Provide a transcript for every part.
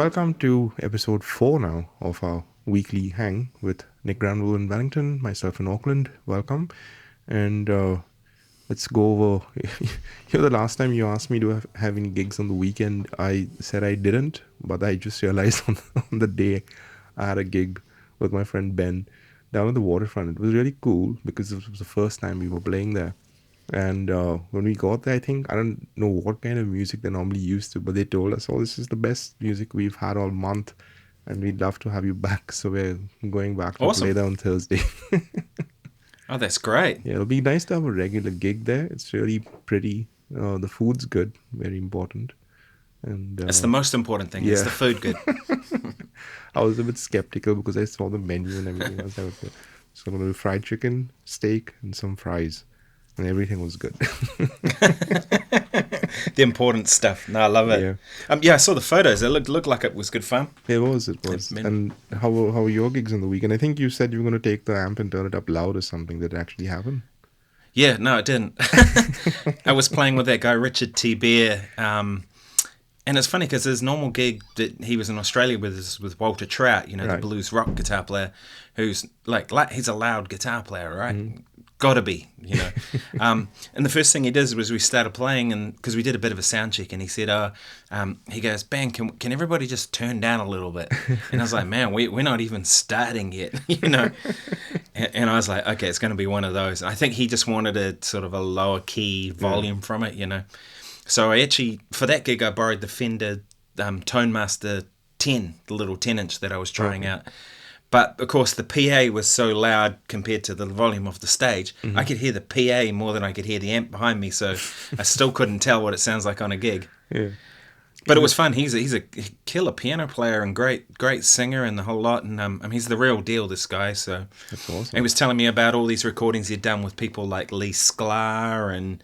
welcome to episode 4 now of our weekly hang with Nick Granville in Wellington, myself in Auckland. Welcome. And let's go over. The last time you asked me to have any gigs on the weekend, I said I didn't, but I just realized on the day I had a gig with my friend Ben down at the waterfront. It was really cool because it was the first time we were playing there. And when we got there, I don't know what kind of music they're normally used to, but they told us, oh, this is the best music we've had all month, and we'd love to have you back. So we're going back to play there on Thursday. Oh, that's great. Yeah, it'll be nice to have a regular gig there. It's really pretty. The food's good, very important. And it's the most important thing. Yeah. It's the food good. I was a bit skeptical because I saw the menu and everything else. So I'm going to do fried chicken, steak, and some fries. And everything was good. The important stuff. No, I love it. Yeah, I saw the photos. It looked like it was good fun. It was. And how were your gigs on the weekend? I think you said you were going to take the amp and turn it up loud or something. Did it actually happen? Yeah, no, it didn't. I was playing with that guy, Richard T. Beer. And it's funny because his normal gig that he was in Australia with Walter Trout, the blues rock guitar player, who's like he's a loud guitar player, right? Mm-hmm. Gotta be, and the first thing he did was we started playing, and because we did a bit of a sound check, and he said, he goes, "Ben, can everybody just turn down a little bit?" And I was like, "Man, we're not even starting yet," And I was like, "Okay, it's going to be one of those." I think he just wanted a sort of a lower key volume from it, So I actually, for that gig, I borrowed the Fender Tone Master 10, the little 10-inch that I was trying out. But, of course, the PA was so loud compared to the volume of the stage. Mm-hmm. I could hear the PA more than I could hear the amp behind me, so I still couldn't tell what it sounds like on a gig. Yeah. But it was fun. He's a killer piano player and great singer and the whole lot. And he's the real deal, this guy. So that's awesome. He was telling me about all these recordings he'd done with people like Lee Sklar and,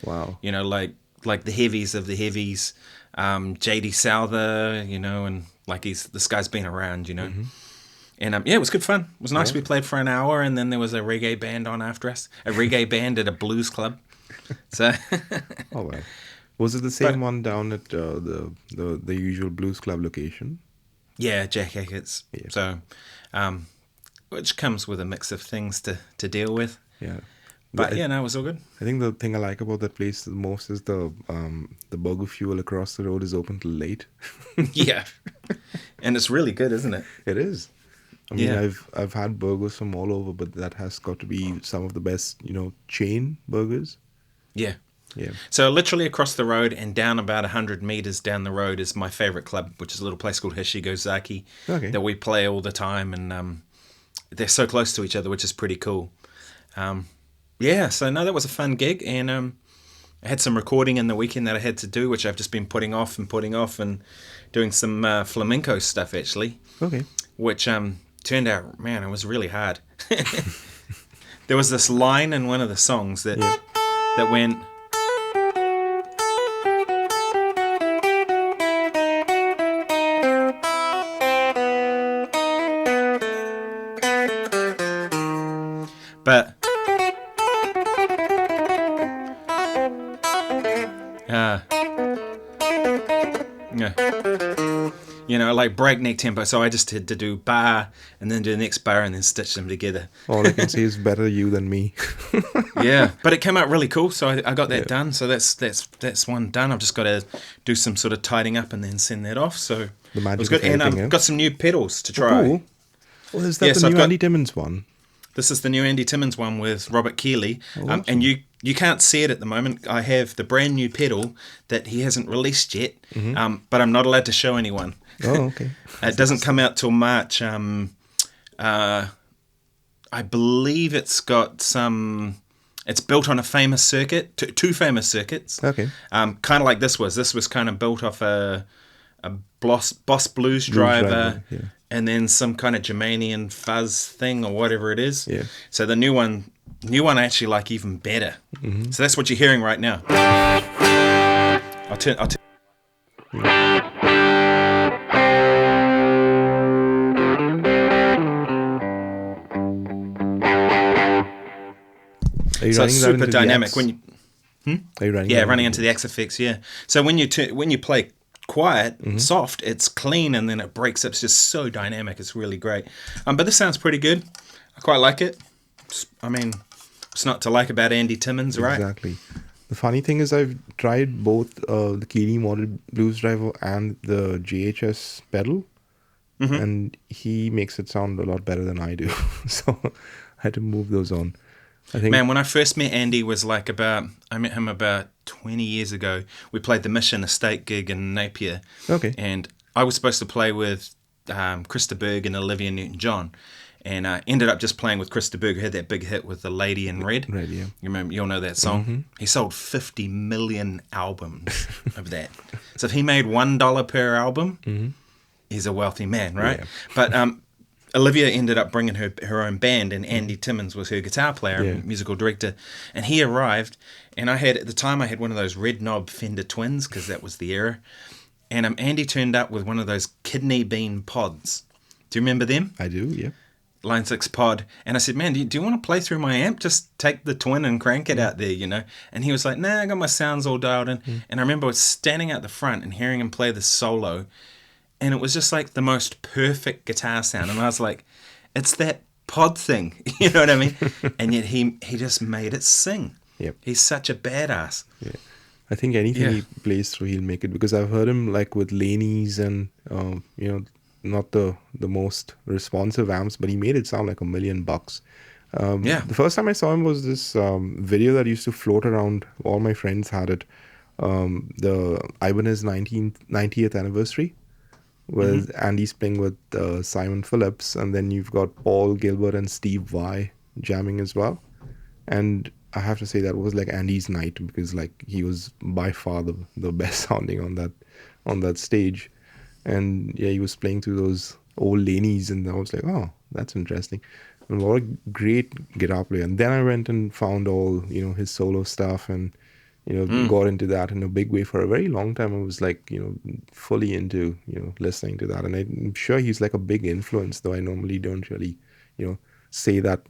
like the heavies of the heavies, J.D. Souther, and like this guy's been around, Mm-hmm. And it was good fun. It was nice. Yeah. We played for an hour, and then there was a reggae band on after us. A reggae band at a blues club. So. Oh well. Was it the same one down at the usual blues club location? Yeah, Jack Hackett's. Yeah. So, which comes with a mix of things to deal with. Yeah. But it was all good. I think the thing I like about that place the most is the burger fuel across the road is open till late. Yeah. And it's really good, isn't it? It is. I mean, I've had burgers from all over, but that has got to be some of the best, chain burgers. Yeah. Yeah. So literally across the road and down about 100 meters down the road is my favorite club, which is a little place called Hishigozaki that we play all the time, and they're so close to each other, which is pretty cool. So no, that was a fun gig, and I had some recording in the weekend that I had to do, which I've just been putting off and doing some flamenco stuff actually. Okay. Which turned out, man, it was really hard. There was this line in one of the songs that went. But like breakneck tempo. So I just had to do bar and then do the next bar and then stitch them together. All I can say is better you than me. Yeah, but it came out really cool. So I got that done. So that's one done. I've just got to do some sort of tidying up and then send that off. So the magic it was good. And I've got some new pedals to try. Oh, cool. Well, is that the new Andy Timmons one? This is the new Andy Timmons one with Robert Keeley. Awesome. And you can't see it at the moment. I have the brand new pedal that he hasn't released yet, but I'm not allowed to show anyone. Oh, okay. It doesn't come out till March. I believe it's got some... It's built on a famous circuit, two famous circuits. Okay. Kind of like this was. This was kind of built off a Boss Blues driver, and then some kind of Germanian fuzz thing or whatever it is. Yeah. So the new one I actually like even better. Mm-hmm. So that's what you're hearing right now. I'll turn. So it's super dynamic when you. Are you running? Yeah, running into the X effects. Yeah. So when you play quiet, soft, it's clean, and then it breaks up. It's just so dynamic. It's really great. But this sounds pretty good. I quite like it. I mean, it's not to like about Andy Timmons, right? Exactly. The funny thing is I've tried both the Keeley Modded Blues Driver and the JHS pedal, and he makes it sound a lot better than I do. So I had to move those on. I think, man, when I first met Andy I met him about 20 years ago. We played the Mission Estate gig in Napier. Okay. And I was supposed to play with Krista Berg and Olivia Newton-John. And I ended up just playing with Krista Berg, who had that big hit with The Lady in Red. Red, yeah. You'll know that song. He sold 50 million albums of that. So if he made $1 per album, he's a wealthy man, right? Yeah. But Olivia ended up bringing her own band, and Andy Timmons was her guitar player and musical director. And he arrived, and at the time I had one of those red knob Fender Twins, because that was the era. And Andy turned up with one of those kidney bean pods. Do you remember them? I do, yeah. Line 6 pod. And I said, man, do you want to play through my amp? Just take the Twin and crank it out there, And he was like, nah, I got my sounds all dialed in. And I remember standing out the front and hearing him play the solo, and it was just like the most perfect guitar sound. And I was like, it's that pod thing, you know what I mean? And yet he just made it sing. Yep. He's such a badass. Yeah. I think anything he plays through, he'll make it, because I've heard him like with Laney's and, not the most responsive amps, but he made it sound like $1 million. The first time I saw him was this video that used to float around. All my friends had it. The Ibanez 90th anniversary, where Andy's playing with Simon Phillips, and then you've got Paul Gilbert and Steve Vai jamming as well. And I have to say that was like Andy's night, because like he was by far the best sounding on that stage. And yeah, he was playing through those old Laney's, and I was like, oh, that's interesting. And what a great guitar player. And then I went and found all, his solo stuff, and, got into that in a big way. For a very long time, I was like, fully into, listening to that. And I'm sure he's like a big influence, though I normally don't really, say that,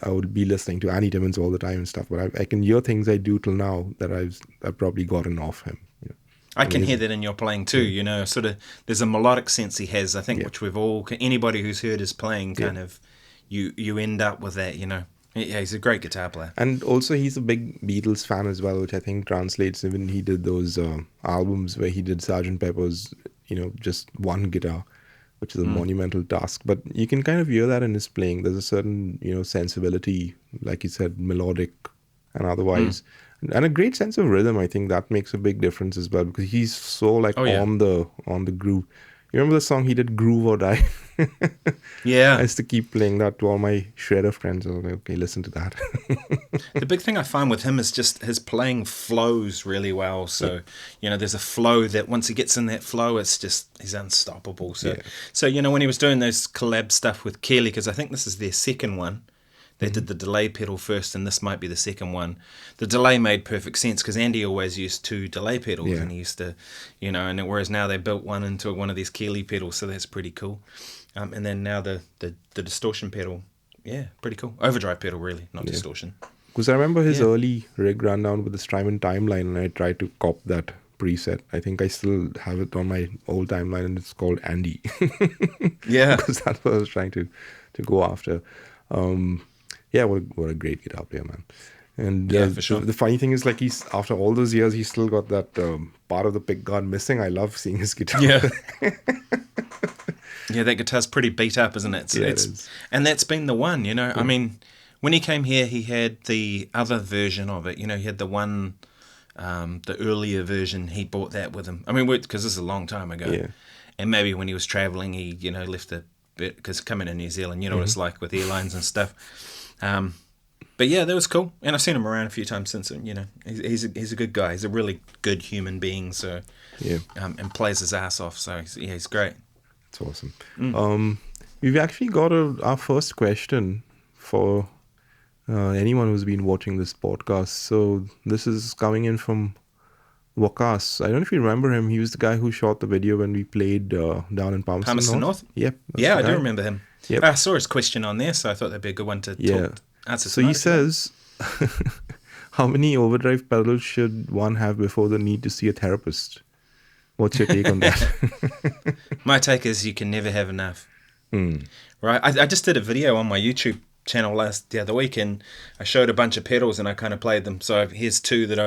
I would be listening to Andy Timmons all the time and stuff. But I can hear things I do till now that I've probably gotten off him. I can hear that in your playing too, sort of, there's a melodic sense he has, I think, which anybody who's heard his playing kind of, you end up with that, Yeah, he's a great guitar player. And also he's a big Beatles fan as well, which I think translates when he did those albums where he did Sgt. Pepper's, just one guitar, which is a monumental task. But you can kind of hear that in his playing. There's a certain, sensibility, like you said, melodic and otherwise. And a great sense of rhythm. I think that makes a big difference as well, because he's so on the groove. You remember the song he did, Groove or Die? Yeah. I used to keep playing that to all my shredder friends. I was like, okay, listen to that. The big thing I find with him is just his playing flows really well. So, there's a flow that once he gets in that flow, he's unstoppable. So, when he was doing those collab stuff with Keeley, because I think this is their second one, they did the delay pedal first, and this might be the second one. The delay made perfect sense, because Andy always used 2 delay pedals, and he used to, and whereas now they built one into one of these Keeley pedals, so that's pretty cool. And then now the distortion pedal, pretty cool. Overdrive pedal, really, not distortion. Because I remember his early rig rundown with the Strymon timeline, and I tried to cop that preset. I think I still have it on my old timeline, and it's called Andy. Yeah. Because that's what I was trying to go after. What a great guitar player, man. And for sure. The funny thing is, like, he's after all those years, he's still got that part of the pickguard missing. I love seeing his guitar. Yeah. Yeah, that guitar's pretty beat up, isn't it? It is. And that's been the one, I mean, when he came here, he had the other version of it. He had the one, the earlier version. He brought that with him. I mean, because this is a long time ago. Yeah. And maybe when he was traveling, he, left a bit, because coming to New Zealand, what it's like with airlines and stuff. But yeah, that was cool, and I've seen him around a few times since. He's a good guy. He's a really good human being. So and plays his ass off. So he's great. That's awesome. We've actually got our first question for anyone who's been watching this podcast. So this is coming in from Wakas. I don't know if you remember him. He was the guy who shot the video when we played down in Palmerston North. Yep. Yeah, I do remember him. Yep. I saw his question on there, so I thought that'd be a good one to answer. So he says, how many overdrive pedals should one have before the need to see a therapist? What's your take on that? My take is you can never have enough. Right? I just did a video on my YouTube channel the other week, and I showed a bunch of pedals and I kind of played them. So here's two that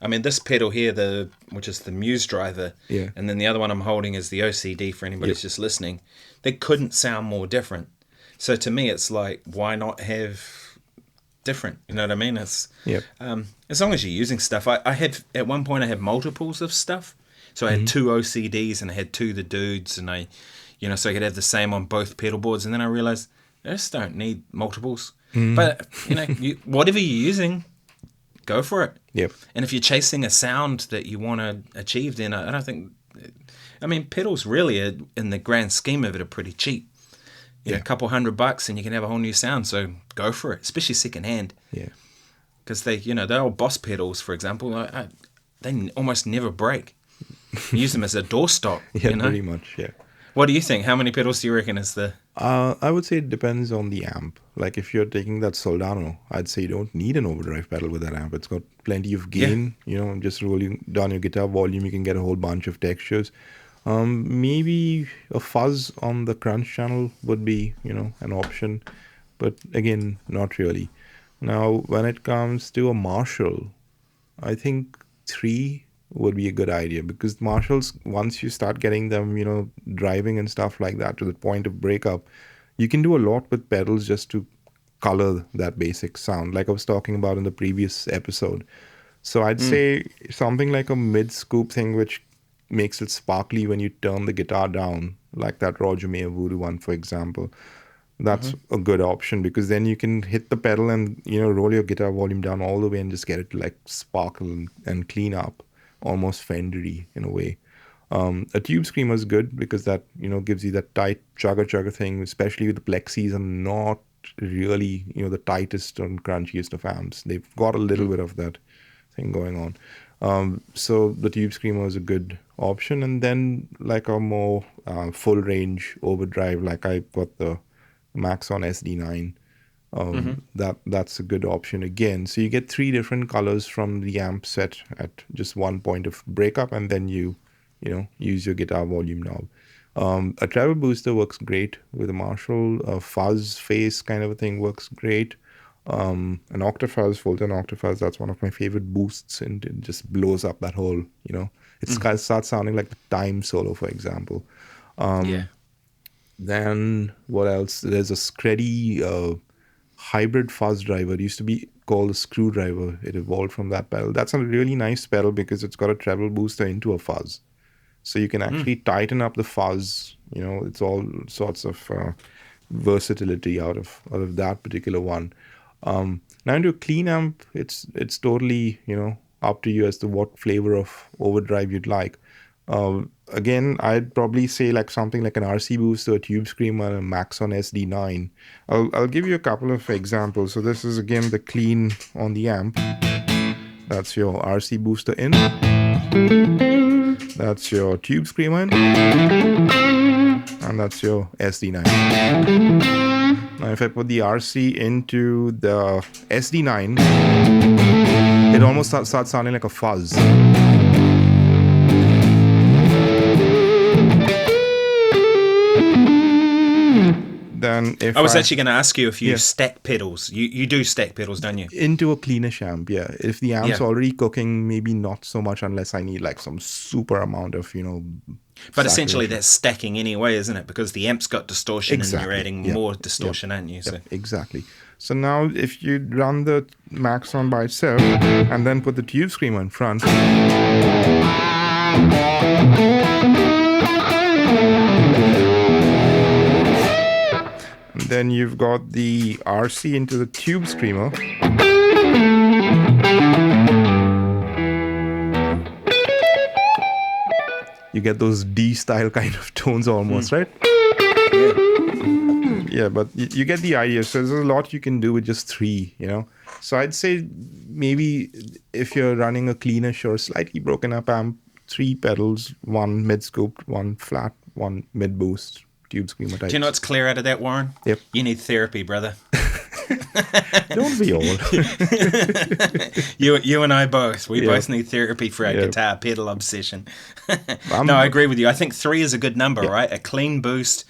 I mean, this pedal here, which is the Muse driver, and then the other one I'm holding is the OCD for anybody who's just listening. They couldn't sound more different. So to me, it's like, why not have different? You know what I mean? It's as long as you're using stuff. I had at one point I had multiples of stuff. So I had two OCDs and I had two the dudes, and so I could have the same on both pedal boards. And then I realized I just don't need multiples. But whatever you're using, go for it. Yep. And if you're chasing a sound that you want to achieve, then I don't think. I mean, pedals really, in the grand scheme of it, are pretty cheap. A couple $100 and you can have a whole new sound. So go for it, especially secondhand. Yeah. Because they're old Boss pedals, for example. They almost never break. You use them as a doorstop. Pretty much. Yeah. What do you think? How many pedals do you reckon is the? I would say it depends on the amp. Like if you're taking that Soldano, I'd say you don't need an overdrive pedal with that amp. It's got plenty of gain. Just rolling down your guitar volume, you can get a whole bunch of textures. Maybe a fuzz on the crunch channel would be, an option. But again, not really. Now, when it comes to a Marshall, I think 3 would be a good idea, because Marshalls, once you start getting them, driving and stuff like that to the point of breakup, you can do a lot with pedals just to color that basic sound, like I was talking about in the previous episode. So I'd say something like a mid-scoop thing, which makes it sparkly when you turn the guitar down, like that Roger Mayer Voodoo one, for example. That's a good option, because then you can hit the pedal and, roll your guitar volume down all the way and just get it to like sparkle and clean up. Almost Fendery in a way. A tube screamer is good because that gives you that tight chugger thing, especially with the plexis, are not really the tightest and crunchiest of amps. They've got a little bit of that thing going on. So the tube screamer is a good option, and then like a more full range overdrive, like I got the Maxon SD9. That's a good option again. So you get 3 different colors from the amp set at just one point of breakup, and then you use your guitar volume knob. A treble booster works great with a Marshall. A fuzz face kind of a thing works great. An octafuzz, Fulton octafuzz, that's one of my favorite boosts, and it just blows up that whole, it starts sounding like the Time solo, for example. Then what else? There's a Screddy hybrid fuzz driver. It used to be called a screwdriver. It evolved from that pedal. That's a really nice pedal because it's got a treble booster into a fuzz. So you can actually tighten up the fuzz. It's all sorts of versatility out of that particular one. Now into a clean amp, it's totally, up to you as to what flavor of overdrive you'd like. Again, I'd probably say like something like an RC booster, a tube screamer, and a Maxon SD9. I'll give you a couple of examples. So this is again the clean on the amp. That's your RC booster in. That's your tube screamer in. And that's your SD9. Now if I put the RC into the SD9, it almost starts sounding like a fuzz. Then if I was actually going to ask you if you stack pedals. You do stack pedals, don't you? Into a cleanish amp, yeah. If the amp's already cooking, maybe not so much unless I need like some super amount of, But essentially that's stacking anyway, isn't it? Because the amp's got distortion and you're adding more distortion, aren't you? So. Exactly. So now if you run the Maxon by itself and then put the tube screamer in front, then you've got the RC into the tube screamer. You get those D-style kind of tones almost, right? Yeah, but you get the idea. So there's a lot you can do with just 3, So I'd say maybe if you're running a cleanish or slightly broken up amp, 3 pedals, 1 mid-scooped, 1 flat, 1 mid-boost. Tube screamer types. Do you know what's clear out of that, Warren? Yep. You need therapy, brother. Don't we all? You and I both. We Yeah. both need therapy for our Yeah. guitar pedal obsession. I'm- No, I agree with you. I think 3 is a good number, Yeah. right? A clean boost,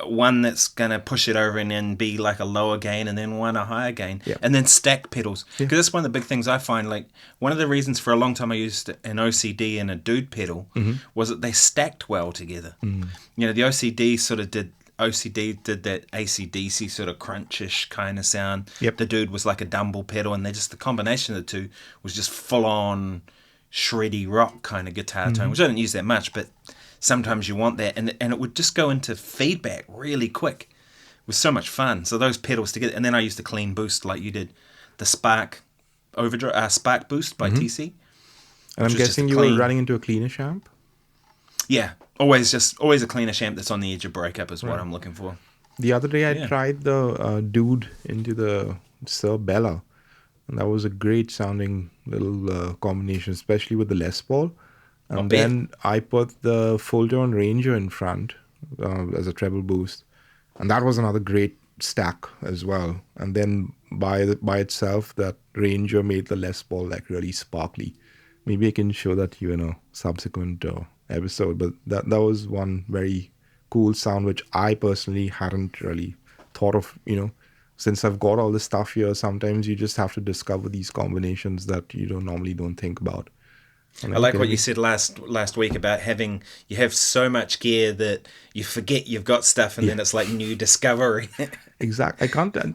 one that's going to push it over and then be like a lower gain, and then one a higher gain, Yeah. and then stack pedals. Because that's one of the big things I find. Like, one of the reasons for a long time I used an OCD and a dude pedal was that they stacked well together. You know, the OCD did that AC/DC sort of crunchish kind of sound. Yep. The dude was like a Dumble pedal, and the combination of the two was just full on shreddy rock kind of guitar tone, which I don't use that much, but sometimes you want that, and it would just go into feedback really quick. It was so much fun. So those pedals together, and then I used the clean boost like you did, the Spark Spark Boost by TC. And I'm which was just guessing a you clean- were running into a cleanish amp. Yeah, always a cleaner amp that's on the edge of breakup is what I'm looking for. The other day I Yeah. tried the Dude into the Sir Bella, and that was a great sounding little combination, especially with the Les Paul. And bet. then I put the full tone Ranger in front as a treble boost, and that was another great stack as well. And then by itself, that Ranger made the Les Paul like really sparkly. Maybe I can show that to you in a subsequent episode, but that was one very cool sound which I personally hadn't really thought of. Since I've got all this stuff here, sometimes you just have to discover these combinations that you normally don't think about. And I like what you said last week about you have so much gear that you forget you've got stuff, and then it's like new discovery. Exactly.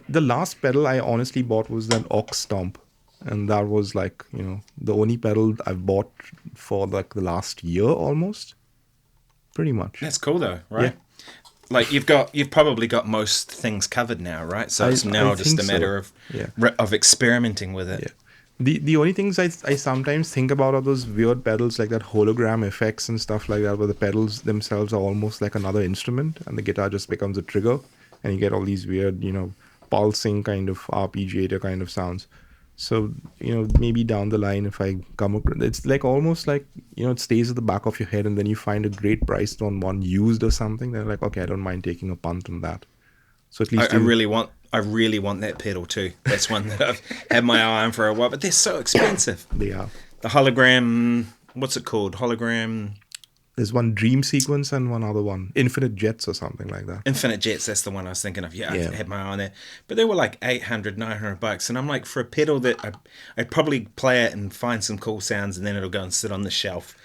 The last pedal I honestly bought was that Ox Stomp, and that was like the only pedal I've bought for like the last year almost, pretty much. That's cool though, right? Yeah. Like you've probably got most things covered now, right? So it's now I just think a matter so. of experimenting with it. Yeah. The only things I sometimes think about are those weird pedals like that hologram effects and stuff like that, where the pedals themselves are almost like another instrument and the guitar just becomes a trigger, and you get all these weird, pulsing kind of arpeggiator kind of sounds. So, maybe down the line if I come across, it's like almost like, it stays at the back of your head, and then you find a great price on one used or something. Then like, okay, I don't mind taking a punt on that. So at least I really want that pedal too. That's one that I've had my eye on for a while, but they're so expensive. they are. The hologram, what's it called? Hologram There's one Dream Sequence and one other one, Infinite Jets or something like that. Infinite Jets, that's the one I was thinking of. Yeah, Yeah. I had my eye on that. But they were like $800, $900. And I'm like, for a pedal that I'd probably play it and find some cool sounds, and then it'll go and sit on the shelf.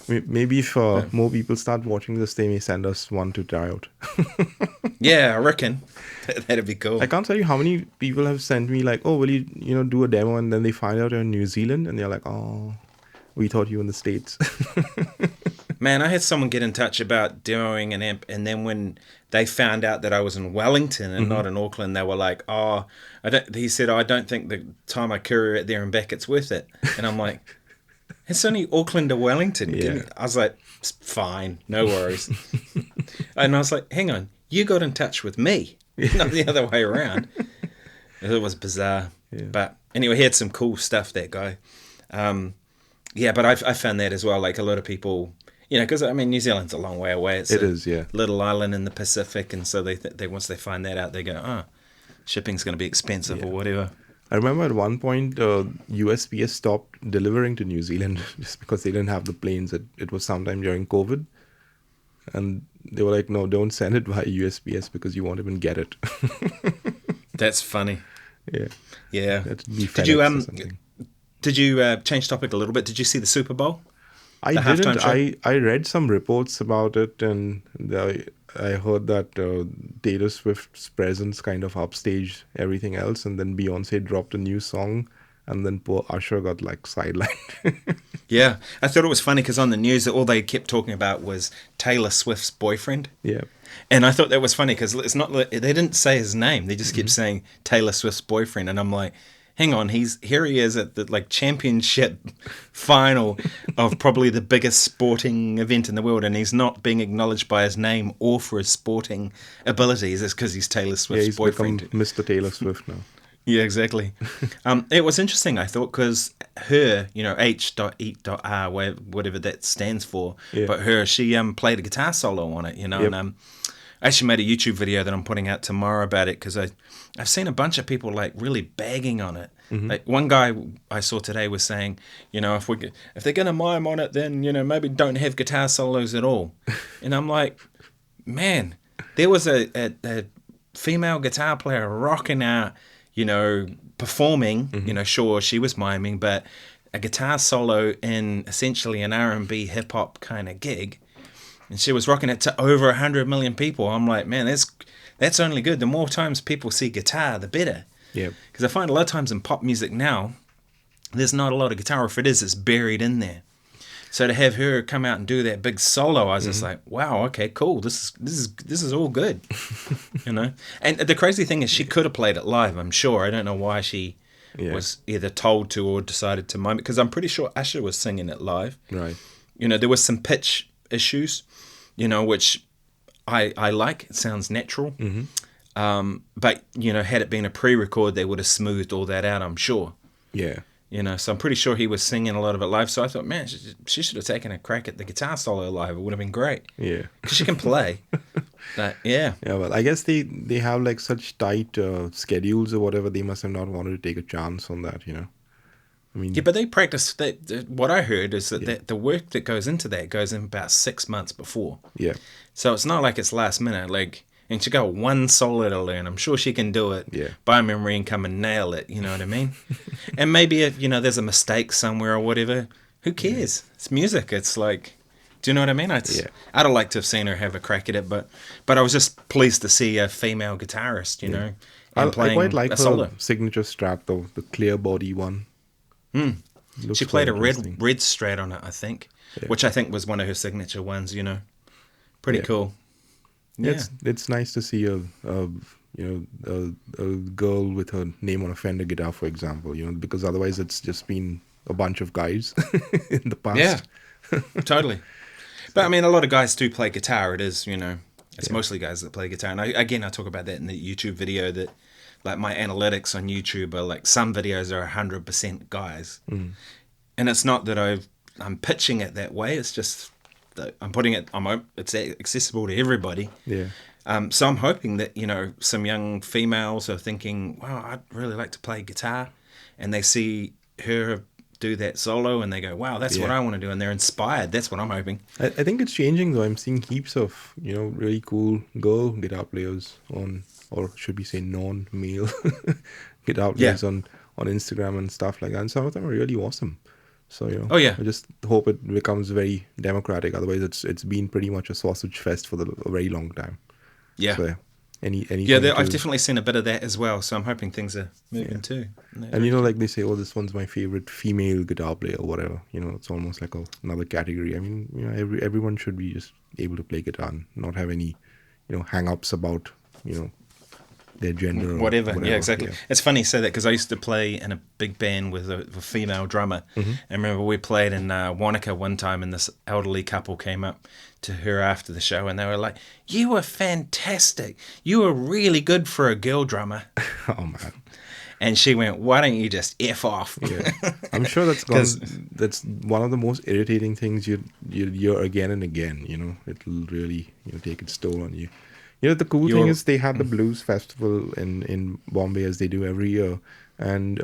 Maybe if more people start watching this, they may send us one to try out. Yeah, I reckon. That'd be cool. I can't tell you how many people have sent me like, oh, will you, do a demo? And then they find out you're in New Zealand and they're like, oh, we thought you were in the States. Man, I had someone get in touch about demoing an amp, and then when they found out that I was in Wellington and not in Auckland, they were like, he said, I don't think the time I courier it there and back, it's worth it. And I'm like, it's only Auckland to Wellington. Yeah. I was like, fine, no worries. And I was like, hang on, you got in touch with me, not the other way around. It was bizarre. Yeah. But anyway, he had some cool stuff, that guy. Yeah, but I found that as well. Like a lot of people, because New Zealand's a long way away. It is, yeah. Little island in the Pacific, and so they once they find that out, they go, shipping's going to be expensive or whatever. I remember at one point, USPS stopped delivering to New Zealand just because they didn't have the planes. It was sometime during COVID. And they were like, no, don't send it via USPS because you won't even get it. That's funny. Yeah. Yeah. That'd be Did you FedEx or something. Did you change topic a little bit? Did you see the Super Bowl? I The halftime didn't. show? I read some reports about it, and I heard that Taylor Swift's presence kind of upstaged everything else, and then Beyonce dropped a new song, and then poor Usher got like sidelined. Yeah. I thought it was funny because on the news, all they kept talking about was Taylor Swift's boyfriend. Yeah. And I thought that was funny because it's not, they didn't say his name. They just kept saying Taylor Swift's boyfriend. And I'm like, hang on, here he is at the championship final of probably the biggest sporting event in the world, and he's not being acknowledged by his name or for his sporting abilities. It's because he's Taylor Yeah, Swift's he's boyfriend. become Mr. Taylor Swift now. Yeah, exactly. It was interesting, I thought, because her, H.E.R, whatever that stands for, Yeah. but she played a guitar solo on it, Yep. and I actually made a YouTube video that I'm putting out tomorrow about it, because I've seen a bunch of people like really bagging on it. Like one guy I saw today was saying, if they're gonna mime on it, then maybe don't have guitar solos at all. And I'm like, man, there was a female guitar player rocking out, performing. Sure, she was miming, but a guitar solo in essentially an R&B hip hop kind of gig. And she was rocking it to over 100 million people. I'm like, man, that's only good. The more times people see guitar, the better. Yeah. Because I find a lot of times in pop music now, there's not a lot of guitar. If it is, it's buried in there. So to have her come out and do that big solo, I was just like, wow, okay, cool. This is all good, And the crazy thing is, she could have played it live. I'm sure. I don't know why she was either told to or decided to mime it, because I'm pretty sure Usher was singing it live. Right. There was some pitch issues, which I like. It sounds natural. But, had it been a pre-record, they would have smoothed all that out, I'm sure. Yeah. So I'm pretty sure he was singing a lot of it live. So I thought, man, she should have taken a crack at the guitar solo live. It would have been great. Yeah. Because she can play. But, yeah. Yeah, well, I guess they have like such tight schedules or whatever. They must have not wanted to take a chance on that, I mean, yeah, but they practice. What I heard is that the work that goes into that goes in about 6 months before. Yeah. So it's not like it's last minute. And she got one solo to learn. I'm sure she can do it by memory and come and nail it. You know what I mean? And maybe if there's a mistake somewhere or whatever, who cares? It's music. It's like, do you know what I mean? I'd have liked to have seen her have a crack at it, but I was just pleased to see a female guitarist, and I playing quite like a her solo. signature Strat though, the clear body one. She played a red Strat on it, I think, which I think was one of her signature ones. Pretty cool. Yeah. It's nice to see a girl with her name on a Fender guitar, for example. Because otherwise it's just been a bunch of guys in the past. Yeah, totally. But I mean, a lot of guys do play guitar. It is, it's mostly guys that play guitar. And I talk about that in the YouTube video, that like my analytics on YouTube are like, some videos are 100% guys. And it's not that I'm pitching it that way. It's just that I'm putting it, it's accessible to everybody. Yeah. So I'm hoping that, some young females are thinking, wow, I'd really like to play guitar. And they see her do that solo and they go, wow, that's what I want to do. And they're inspired. That's what I'm hoping. I think it's changing though. I'm seeing heaps of, really cool girl guitar players or should we say non-male guitar players on Instagram and stuff like that. And some of them are really awesome. So, I just hope it becomes very democratic. Otherwise, it's been pretty much a sausage fest for a very long time. Yeah. So, I've definitely seen a bit of that as well. So I'm hoping things are moving too. And like they say, oh, this one's my favorite female guitar player or whatever. It's almost like another category. I mean, everyone should be just able to play guitar and not have any, hang-ups about, their gender or whatever. Yeah, exactly. It's funny you say that, because I used to play in a big band with a female drummer. And remember, we played in Wanaka one time, and this elderly couple came up to her after the show, and they were like, you were fantastic. You were really good for a girl drummer. Oh, man. And she went, why don't you just F off? Yeah. I'm sure that's one of the most irritating things you hear again and again. It'll really take its toll on you. The cool thing is they had the Blues Festival in Bombay, as they do every year. And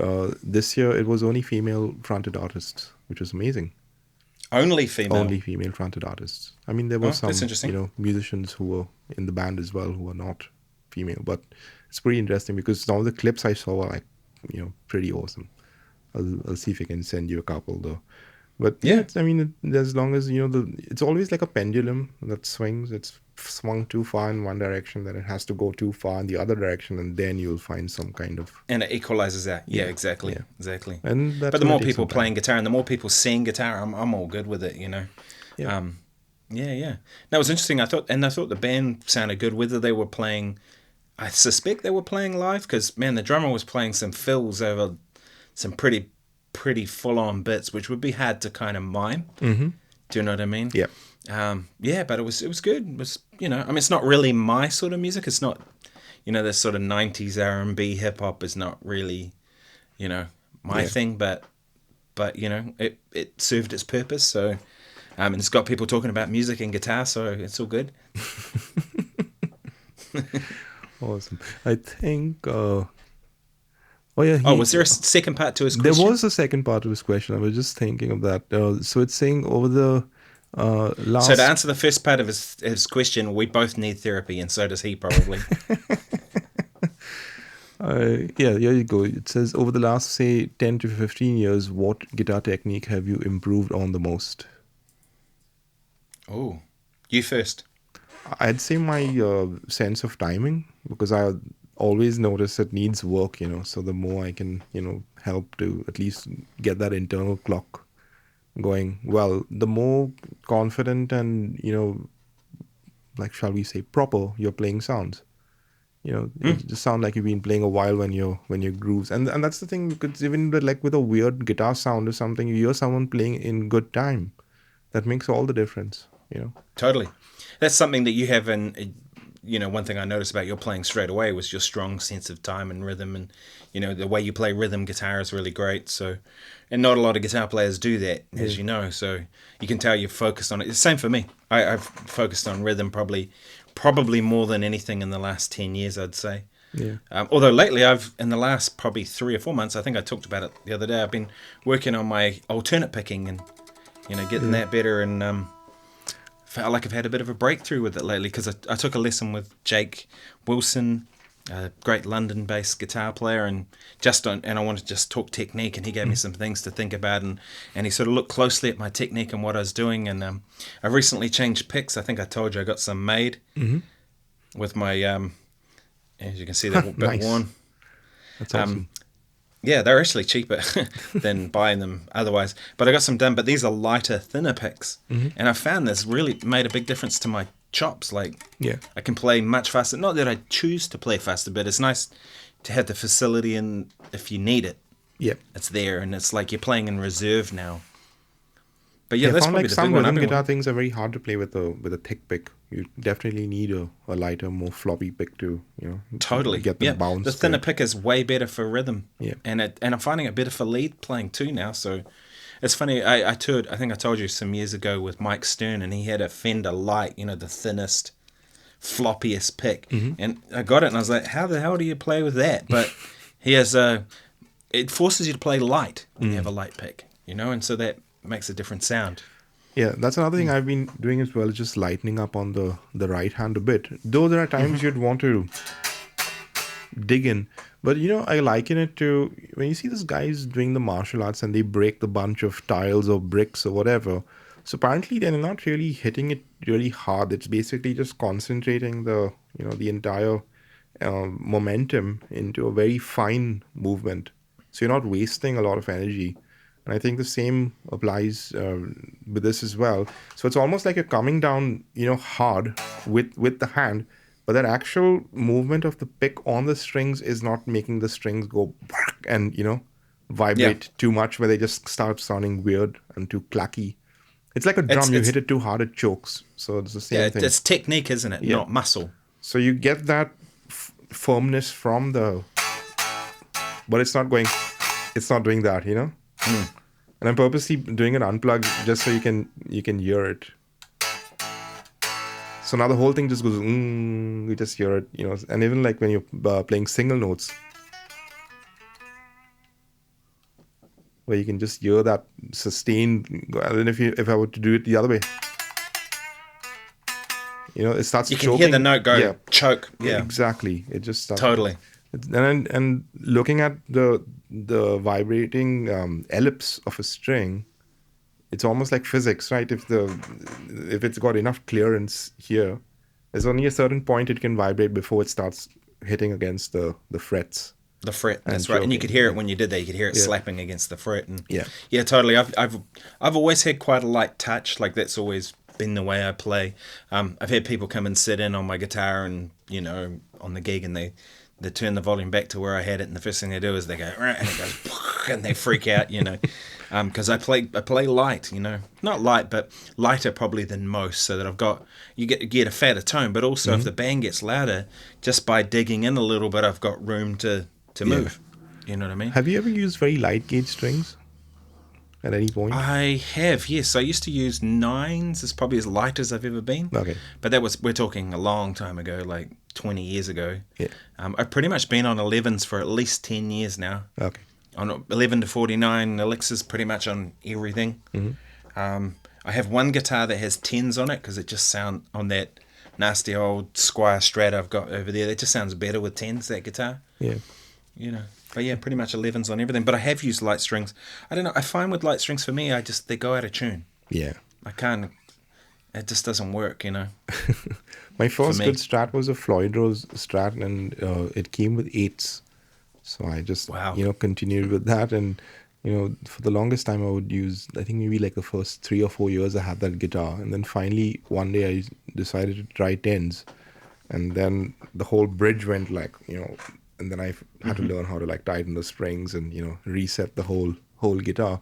this year it was only female fronted artists, which was amazing. Only female? Only female fronted artists. I mean, there were some musicians who were in the band as well who were not female. But it's pretty interesting because some of the clips I saw were like, pretty awesome. I'll see if I can send you a couple though. But as long as, it's always like a pendulum that swings. It's swung too far in one direction, then it has to go too far in the other direction, and then you'll find some kind of... And it equalizes out. Yeah, exactly. Yeah. Exactly. And but the more people playing guitar and the more people seeing guitar, I'm all good with it, Yeah. Yeah. That was interesting. I thought the band sounded good. Whether they were playing... I suspect they were playing live, because, man, the drummer was playing some fills over some pretty full-on bits, which would be hard to kind of mime. Mm-hmm. Do you know what I mean? Yeah. But it was good. It was, I mean, it's not really my sort of music. It's not, this sort of 90s R&B hip hop is not really, my thing, but it served its purpose. So, and it's got people talking about music and guitar, so it's all good. Awesome. I think. Oh yeah, Oh, was there a second part to his there question? was a second part of his question. I was just thinking of that. So it's saying over the So to last. answer the first part of his question, we both need therapy, and so does he probably. Yeah, here you go. It says over the last, say, 10 to 15 years, what guitar technique have you improved on the most? Oh, you first. I'd say my sense of timing, because I always notice it needs work, so the more I can, help to at least get that internal clock going well, the more confident and, like, shall we say, proper your playing sounds. It just sound like you've been playing a while when your grooves, and that's the thing, because even with a weird guitar sound or something, you hear someone playing in good time, that makes all the difference. Totally. That's something that you have one thing I noticed about your playing straight away was your strong sense of time and rhythm, and the way you play rhythm guitar is really great. So, and not a lot of guitar players do that, as you know. So you can tell you're focused on it. It's the same for me. I've focused on rhythm probably more than anything in the last 10 years, I'd say. Yeah. Although lately, in the last probably 3 or 4 months, I think I talked about it the other day, I've been working on my alternate picking and getting that better, and felt like I've had a bit of a breakthrough with it lately, because I took a lesson with Jake Wilson, a great London-based guitar player, and I wanted to just talk technique, and he gave me some things to think about, and he sort of looked closely at my technique and what I was doing, and I recently changed picks. I think I told you I got some made with my, as you can see, they're a bit Nice. worn. That's awesome. Yeah, they're actually cheaper than buying them otherwise. But I got some done, but these are lighter, thinner picks. And I found this really made a big difference to my chops. Like, Yeah. I can play much faster. Not that I choose to play faster, but it's nice to have the facility, and if you need it, Yeah. it's there. And it's like you're playing in reserve now. But Yeah, yeah, I that's found probably like the some big one. rhythm guitar things are very hard to play with a thick pick. You definitely need a lighter, more floppy pick to Totally. get the Yeah. bounce. The thinner great. pick is way better for rhythm. Yeah. And I'm finding it better for lead playing too now. So it's funny. I toured, I think I told you some years ago with Mike Stern, and he had a Fender Light, the thinnest, floppiest pick. And I got it, and I was like, how the hell do you play with that? But he has it forces you to play light when you have a light pick, and so that makes a different sound. Yeah, that's another thing I've been doing as well, just lightening up on the right hand a bit. Though there are times you'd want to dig in, but I liken it to when you see these guys doing the martial arts and they break the bunch of tiles or bricks or whatever. So apparently they're not really hitting it really hard. It's basically just concentrating the entire momentum into a very fine movement. So you're not wasting a lot of energy. And I think the same applies with this as well. So it's almost like you're coming down, hard with the hand, but that actual movement of the pick on the strings is not making the strings go and, vibrate too much, where they just start sounding weird and too clacky. It's like a drum. You hit it too hard, it chokes. So it's the same thing. It's technique, isn't it? Yeah. Not muscle. So you get that firmness from but it's not doing that, And I'm purposely doing an unplug just so you can hear it. So now the whole thing just goes, you just hear it, and even like when you're playing single notes, where you can just hear that sustained. And then if I were to do it the other way, it starts You can choking. hear the note go choke. Yeah, exactly. It just starts. Totally. And looking at the vibrating ellipse of a string, it's almost like physics, right? If it's got enough clearance here, there's only a certain point it can vibrate before it starts hitting against the frets. The fret, that's right. And you could hear it when you did that. You could hear it slapping against the fret. And yeah, totally. I've always had quite a light touch. Like, that's always been the way I play. I've had people come and sit in on my guitar, and on the gig, and they turn the volume back to where I had it, and the first thing they do is they go, and it goes, and they freak out, because I play light, not light, but lighter probably than most, so that you get a fatter tone, but also if the band gets louder, just by digging in a little bit, I've got room to move. You know what I mean? Have you ever used very light gauge strings at any point? I have, yes. I used to use 9s. It's probably as light as I've ever been. Okay. But we're talking a long time ago, like 20 years ago. Yeah. I've pretty much been on 11s for at least 10 years now. Okay. On 11 to 49 elixirs, pretty much on everything. I have one guitar that has 10s on it because it just sounds, on that nasty old Squire Strat I've got over there, that just sounds better with 10s, that guitar. Yeah. But yeah, pretty much 11s on everything. But I have used light strings. I don't know, I find with light strings, for me, they go out of tune. Yeah. I can't, it just doesn't work, My first good Strat was a Floyd Rose Strat, and it came with 8s. So I just, continued with that. And, for the longest time I would use, I think maybe like the first 3 or 4 years I had that guitar. And then finally, one day I decided to try 10s. And then the whole bridge went like, and then I had to learn how to like tighten the strings and, reset the whole guitar.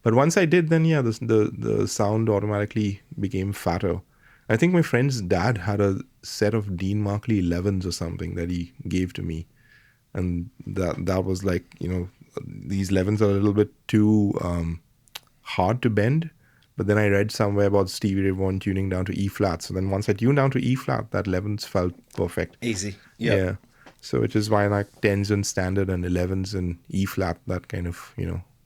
But once I did, then the sound automatically became fatter. I think my friend's dad had a set of Dean Markley 11s or something that he gave to me. And that was like, these 11s are a little bit too hard to bend. But then I read somewhere about Stevie Ray Vaughan tuning down to E flat. So then once I tuned down to E flat, that 11s felt perfect. Easy. Yep. Yeah. So which is why like 10s in standard and 11s in E flat, that kind of,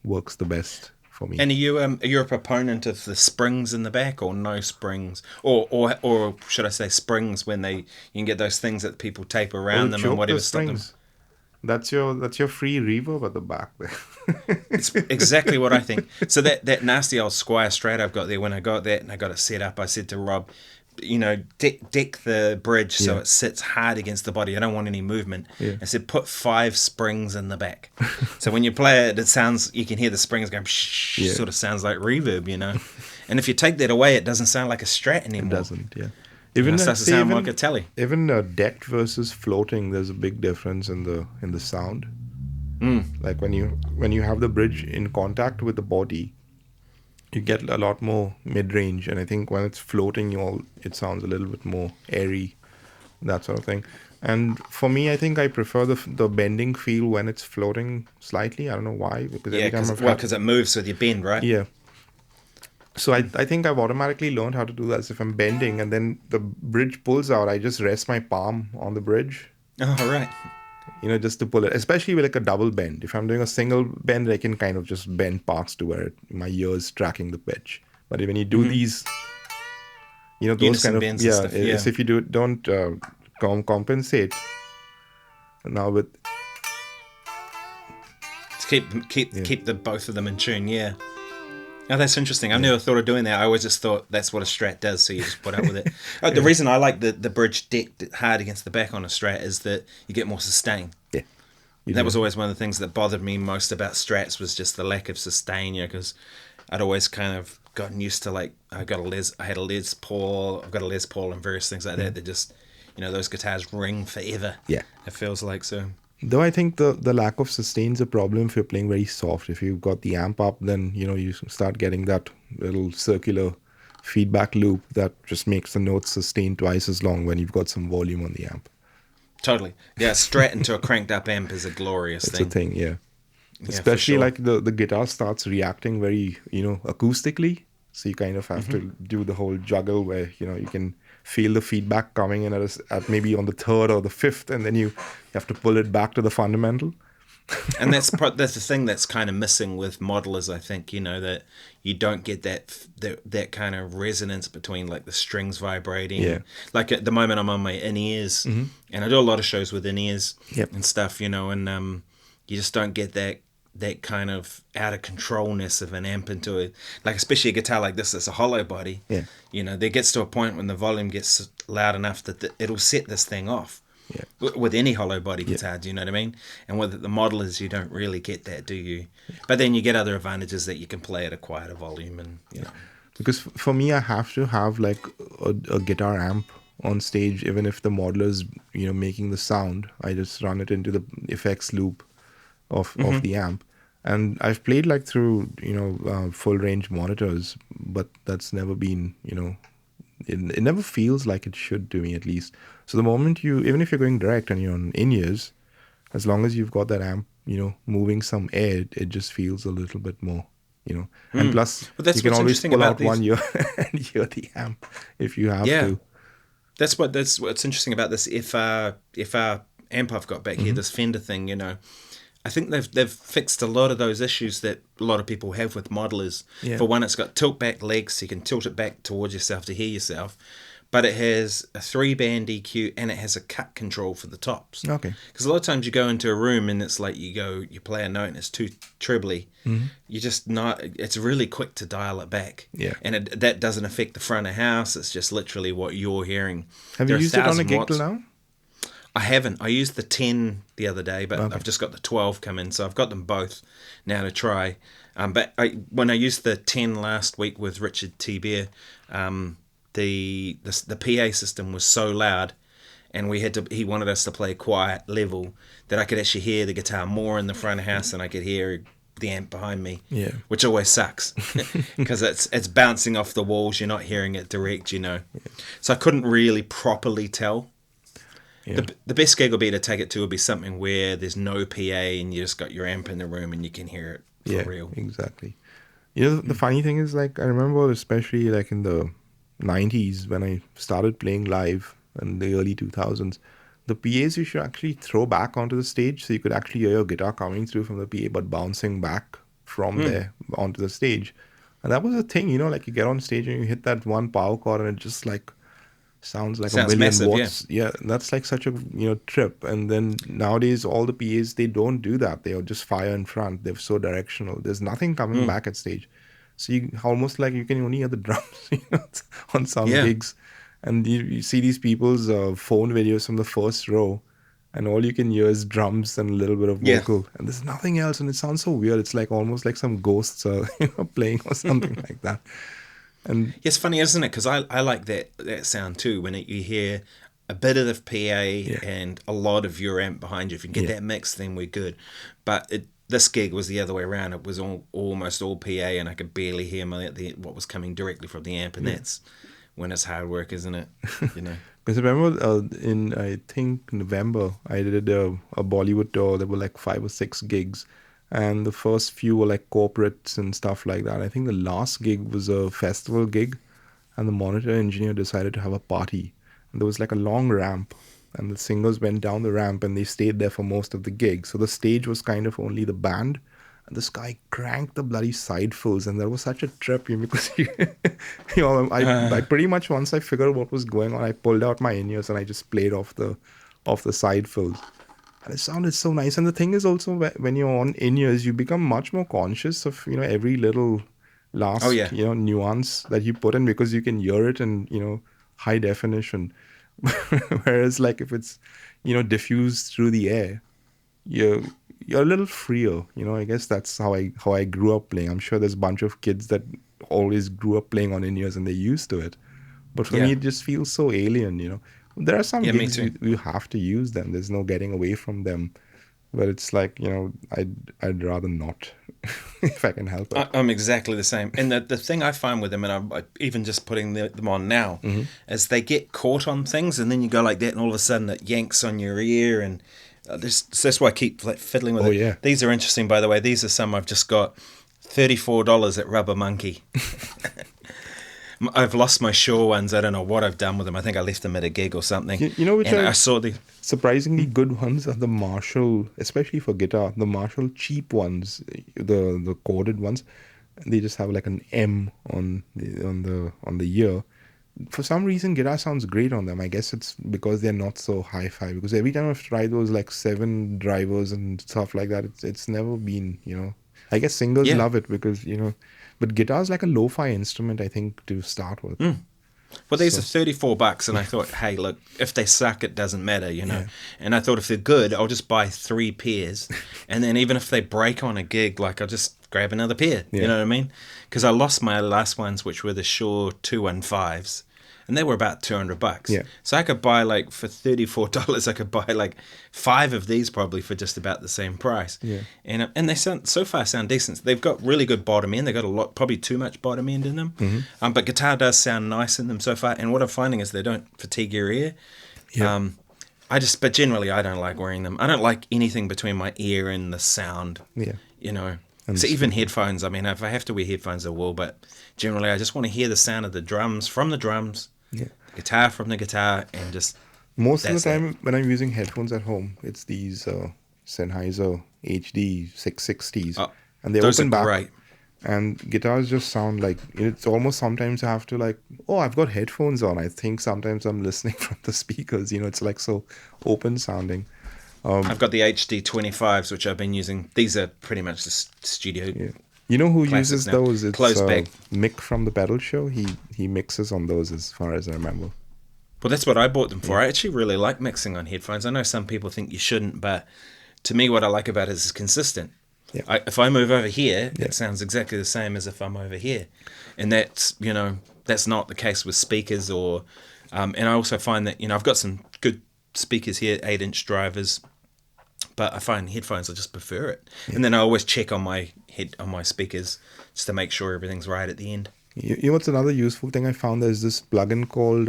works the best for me. And are you a proponent of the springs in the back or no springs? Or should I say springs when you can get those things that people tape around them and whatever stop them? That's your free reverb at the back there. It's exactly what I think. So that nasty old Squire Strat I've got there, when I got that and I got it set up, I said to Rob, deck the bridge so it sits hard against the body. I don't want any movement. Yeah. I said put 5 springs in the back. So when you play it, it sounds, you can hear the springs going, sort of sounds like reverb, And if you take that away, it doesn't sound like a Strat anymore. It doesn't, yeah. Even it starts to sound like a telly. Even decked versus floating, there's a big difference in the sound. Like when you have the bridge in contact with the body, you get a lot more mid-range, and I think when it's floating, it sounds a little bit more airy, that sort of thing. And for me, I think I prefer the bending feel when it's floating slightly. I don't know why, because it moves with your bend, right? Yeah. So I think I've automatically learned how to do that. So if I'm bending and then the bridge pulls out, I just rest my palm on the bridge. Oh, right. Just to pull it, especially with like a double bend. If I'm doing a single bend, I can kind of just bend parts to where my ear's tracking the pitch. But when you do these, those kind of bends and stuff, so if you don't compensate. Now with keep the both of them in tune, yeah. Oh, that's interesting. I never thought of doing that. I always just thought that's what a Strat does, so you just put up with it. The reason I like the bridge decked hard against the back on a Strat is that you get more sustain. Yeah. That was always one of the things that bothered me most about Strats, was just the lack of sustain, because I'd always kind of gotten used to, like, I had a Les Paul, I've got a Les Paul and various things like that just, those guitars ring forever. Yeah. It feels like so. Though I think the lack of sustain is a problem if you're playing very soft. If you've got the amp up, then, you start getting that little circular feedback loop that just makes the notes sustain twice as long when you've got some volume on the amp. Totally. Yeah, Strat into a cranked up amp is a glorious thing. It's a thing, yeah. Especially like the guitar starts reacting very, acoustically. So you kind of have to do the whole juggle where, you can feel the feedback coming in at maybe on the 3rd or the 5th, and then you have to pull it back to the fundamental. And that's the thing that's kind of missing with modelers, I think, that you don't get that kind of resonance between like the strings vibrating. Yeah. Like at the moment I'm on my in-ears, and I do a lot of shows with in-ears and stuff, and you just don't get that kind of out of controlness of an amp into it, like especially a guitar like this that's a hollow body. There gets to a point when the volume gets loud enough that it'll set this thing off. With any hollow body guitar, do you know what I mean? And with the modelers, you don't really get that, do you? But then you get other advantages that you can play at a quieter volume, and Because for me, I have to have like a guitar amp on stage, even if the modeler's making the sound. I just run it into the effects loop of the amp. And I've played like through full range monitors, but that's never been it never feels like it should to me, at least. So the moment even if you're going direct and you're on in-ears, as long as you've got that amp moving some air, it just feels a little bit more and plus you can always pull out one ear and hear the amp if you have to. That's what's interesting about this FR amp I've got back here, this Fender thing. You know, I think they've fixed a lot of those issues that a lot of people have with modelers. Yeah. For one, it's got tilt back legs, so you can tilt it back towards yourself to hear yourself. But it has a 3-band EQ and it has a cut control for the tops. Okay. Because a lot of times you go into a room and it's like you play a note and it's too trebly. You just not. It's really quick to dial it back. Yeah. And that doesn't affect the front of house. It's just literally what you're hearing. Have you used it on a gig till now? I haven't. I used the 10 the other day, but I've just got the 12 come in, so I've got them both now to try. But when I used the 10 last week with Richard T. Beer, the PA system was so loud, and he wanted us to play quiet level that I could actually hear the guitar more in the front of house than I could hear the amp behind me. Yeah. Which always sucks because it's bouncing off the walls. You're not hearing it direct, you know. Yeah. So I couldn't really properly tell. Yeah. The best gig will be to take it to would be something where there's no PA and you just got your amp in the room and you can hear it for real. Exactly. You know, the funny thing is, like, I remember especially like in the 90s when I started playing live in the early 2000s, the PAs you should actually throw back onto the stage so you could actually hear your guitar coming through from the PA but bouncing back from there onto the stage. And that was a thing, you know, like you get on stage and you hit that one power chord and it just like sounds like a million massive, watts. Yeah, that's like such a trip. And then nowadays all the PAs, they don't do that. They are just fire in front. They're so directional. There's nothing coming back at stage. So you almost like you can only hear the drums, you know, on some gigs. And you see these people's phone videos from the first row, and all you can hear is drums and a little bit of vocal, and there's nothing else, and it sounds so weird. It's like almost like some ghosts are playing or something like that. And it's funny, isn't it? Because I like that sound too. When you hear a bit of the PA and a lot of your amp behind you, if you can get that mix, then we're good. But this gig was the other way around. It was almost all PA, and I could barely hear what was coming directly from the amp, and that's when it's hard work, isn't it? You know. Because I remember in, I think, November, I did a Bollywood tour. There were like 5 or 6 gigs. And the first few were like corporates and stuff like that. I think the last gig was a festival gig. And the monitor engineer decided to have a party. And there was like a long ramp. And the singers went down the ramp and they stayed there for most of the gig. So the stage was kind of only the band. And this guy cranked the bloody side fills, and that was such a trip because I pretty much, once I figured out what was going on, I pulled out my in-ears and I just played off the side fills, and it sounded so nice. And the thing is also, when you're on in-ears, you become much more conscious of every little last nuance that you put in, because you can hear it in high definition. Whereas like if it's diffused through the air, you're a little freer. I guess that's how I grew up playing. I'm sure there's a bunch of kids that always grew up playing on in-ears and they're used to it. But for me, it just feels so alien. There are some gigs you have to use them. There's no getting away from them. But it's like, I'd rather not if I can help it. I'm exactly the same. And the thing I find with them, and I'm even just putting them on now, is they get caught on things, and then you go like that, and all of a sudden it yanks on your ear, and that's why I keep fiddling with it. Yeah. These are interesting, by the way. These are some I've just got $34 at Rubber Monkey. I've lost my Shure ones. I don't know what I've done with them. I think I left them at a gig or something. Which and I saw the surprisingly good ones are the Marshall, especially for guitar. The Marshall cheap ones, the corded ones, they just have like an M on the ear. For some reason, guitar sounds great on them. I guess it's because they're not so hi-fi. Because every time I've tried those like 7 drivers and stuff like that, it's never been, I guess singers love it because, but guitar is like a lo-fi instrument, I think, to start with. Well, these are $34, and I thought, hey, look, if they suck, it doesn't matter, Yeah. And I thought if they're good, I'll just buy 3 pairs, and then even if they break on a gig, like I'll just grab another pair. You know what I mean? Because I lost my last ones, which were the Shure 215s. And they were about $200. Yeah. So I could buy like for $34, I could buy like 5 of these probably for just about the same price. Yeah. And they sound decent. They've got really good bottom end. They've got a lot, probably too much bottom end in them. But guitar does sound nice in them so far. And what I'm finding is they don't fatigue your ear. Yeah. But generally I don't like wearing them. I don't like anything between my ear and the sound. Yeah. So even headphones. I mean, if I have to wear headphones, I will. But generally, I just want to hear the sound of the drums from the drums. Yeah. guitar from the guitar, and just Most of the that's that. time when I'm using headphones at home, it's these Sennheiser HD 660s, Oh, and they're those are open back. great. And guitars just sound like, it's almost sometimes I have to like, oh, I've got headphones on. I think sometimes I'm listening from the speakers. It's like so open sounding. I've got the HD 25s, which I've been using. These are pretty much the studio Yeah. You know who classics uses now. those? It's Closed back. Mick from the Pedal Show. He mixes on those as far as I remember. Well, that's what I bought them for. I actually really like mixing on headphones. I know some people think you shouldn't, but to me, what I like about it is it's consistent. Yeah. If I move over here, it sounds exactly the same as if I'm over here. And that's not the case with speakers or... and I also find that, I've got some good speakers here, 8-inch drivers, but I find headphones, I just prefer it. Yeah. And then I always check on my speakers just to make sure everything's right at the end. You know what's another useful thing I found? There's this plugin called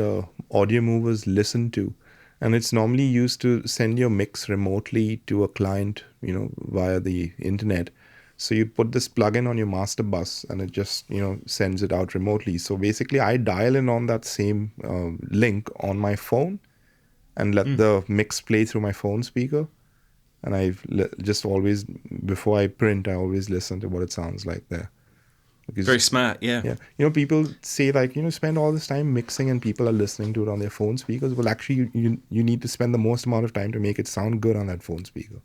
Audio Movers Listen To, and it's normally used to send your mix remotely to a client, via the internet. So you put this plugin on your master bus, and it just sends it out remotely. So basically, I dial in on that same link on my phone, and let the mix play through my phone speaker. And I've just always, before I print, I always listen to what it sounds like there. Because, very smart, yeah. Yeah. People say like, spend all this time mixing and people are listening to it on their phone speakers. Well, actually, you need to spend the most amount of time to make it sound good on that phone speaker.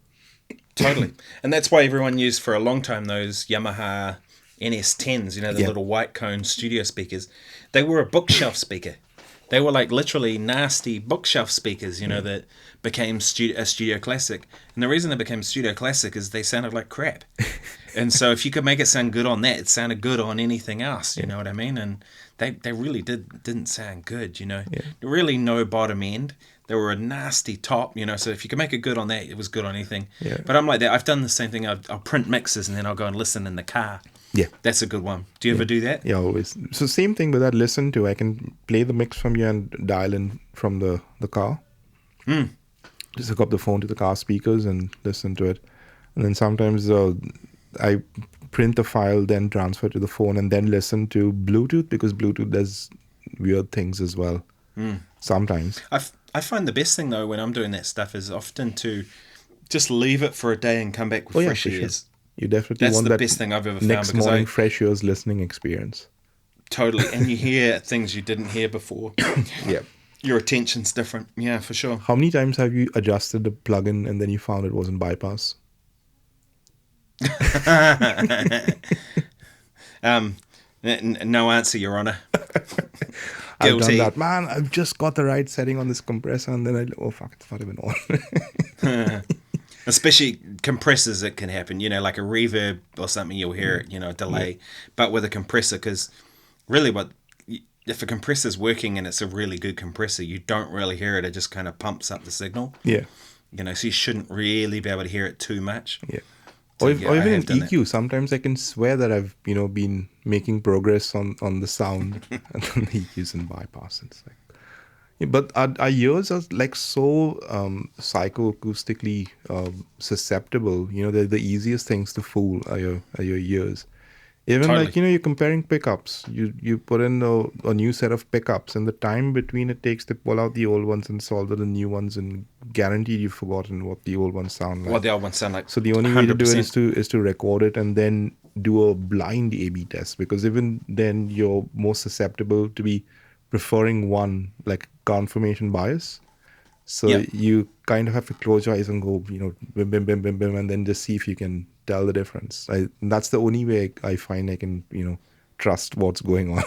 Totally. And that's why everyone used for a long time those Yamaha NS10s, the little white cone studio speakers. They were a bookshelf speaker. They were like literally nasty bookshelf speakers, that became a studio classic. And the reason they became studio classic is they sounded like crap. And so if you could make it sound good on that, it sounded good on anything else, you know what I mean? And they really didn't sound good, Really no bottom end. They were a nasty top, so if you could make it good on that, it was good on anything. Yeah. But I'm like that. I've done the same thing. I'll print mixes and then I'll go and listen in the car. Yeah. That's a good one. Do you ever do that? Yeah, always. So same thing with that listen to. I can play the mix from you and dial in from the car. Just hook up the phone to the car speakers and listen to it. And then sometimes I print the file, then transfer to the phone, and then listen to Bluetooth, because Bluetooth does weird things as well. Sometimes. I find the best thing, though, when I'm doing that stuff is often to just leave it for a day and come back with fresh ears. Sure. You definitely want That's the that best thing I've ever found. Next morning, fresh ears listening experience. Totally. And you hear things you didn't hear before. Yeah. Your attention's different. Yeah, for sure. How many times have you adjusted the plugin and then you found it wasn't bypass? No answer, Your Honor. I've done that. Man, I've just got the right setting on this compressor, and then fuck, it's not even on. Especially compressors, it can happen, like a reverb or something, you'll hear it, a delay. Yeah. But with a compressor, because really if a compressor's working and it's a really good compressor, you don't really hear it. It just kind of pumps up the signal. Yeah. So you shouldn't really be able to hear it too much. Yeah. So, or even in EQ, sometimes I can swear that I've, been making progress on the sound, and then the EQs and bypass. It's like, yeah, but our ears are like so psychoacoustically susceptible. They're the easiest things to fool are your ears. Even totally. You're comparing pickups. You put in a new set of pickups, and the time between it takes to pull out the old ones and solder the new ones, and guaranteed you've forgotten what the old ones sound like. What the old ones sound like. So the only 100%. Way to do it is to record it and then do a blind A/B test, because even then you're more susceptible to be preferring one, like confirmation bias. So you kind of have to close your eyes and go, bim, bim, bim, bim, bim, and then just see if you can tell the difference. That's the only way I find I can, trust what's going on.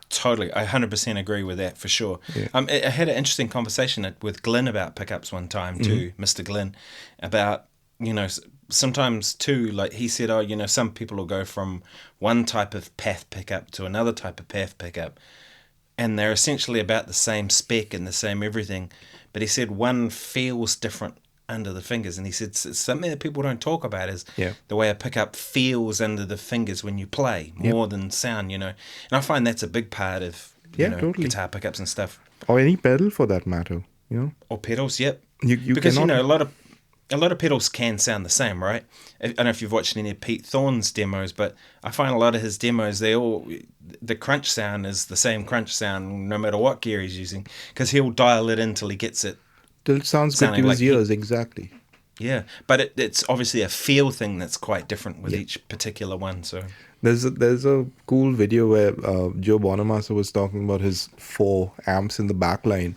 Totally. I 100% agree with that, for sure. Yeah. I had an interesting conversation with Glenn about pickups one time too, Mr. Glenn, about, sometimes too, like he said, some people will go from one type of path pickup to another type of path pickup, and they're essentially about the same spec and the same everything. But he said one feels different under the fingers, and he said it's something that people don't talk about is the way a pickup feels under the fingers when you play more than sound, And I find that's a big part of totally. Guitar pickups and stuff. Or any pedal for that matter, Or pedals, yep. You because cannot... a lot of a lot of pedals can sound the same, right? I don't know if you've watched any of Pete Thorne's demos, but I find a lot of his demos, the crunch sound is the same crunch sound no matter what gear he's using, because he'll dial it in till he gets it Till it sounds good sounding to like his ears, exactly. yeah, but it's obviously a feel thing that's quite different with each particular one. So There's a cool video where Joe Bonamassa was talking about his 4 amps in the back line.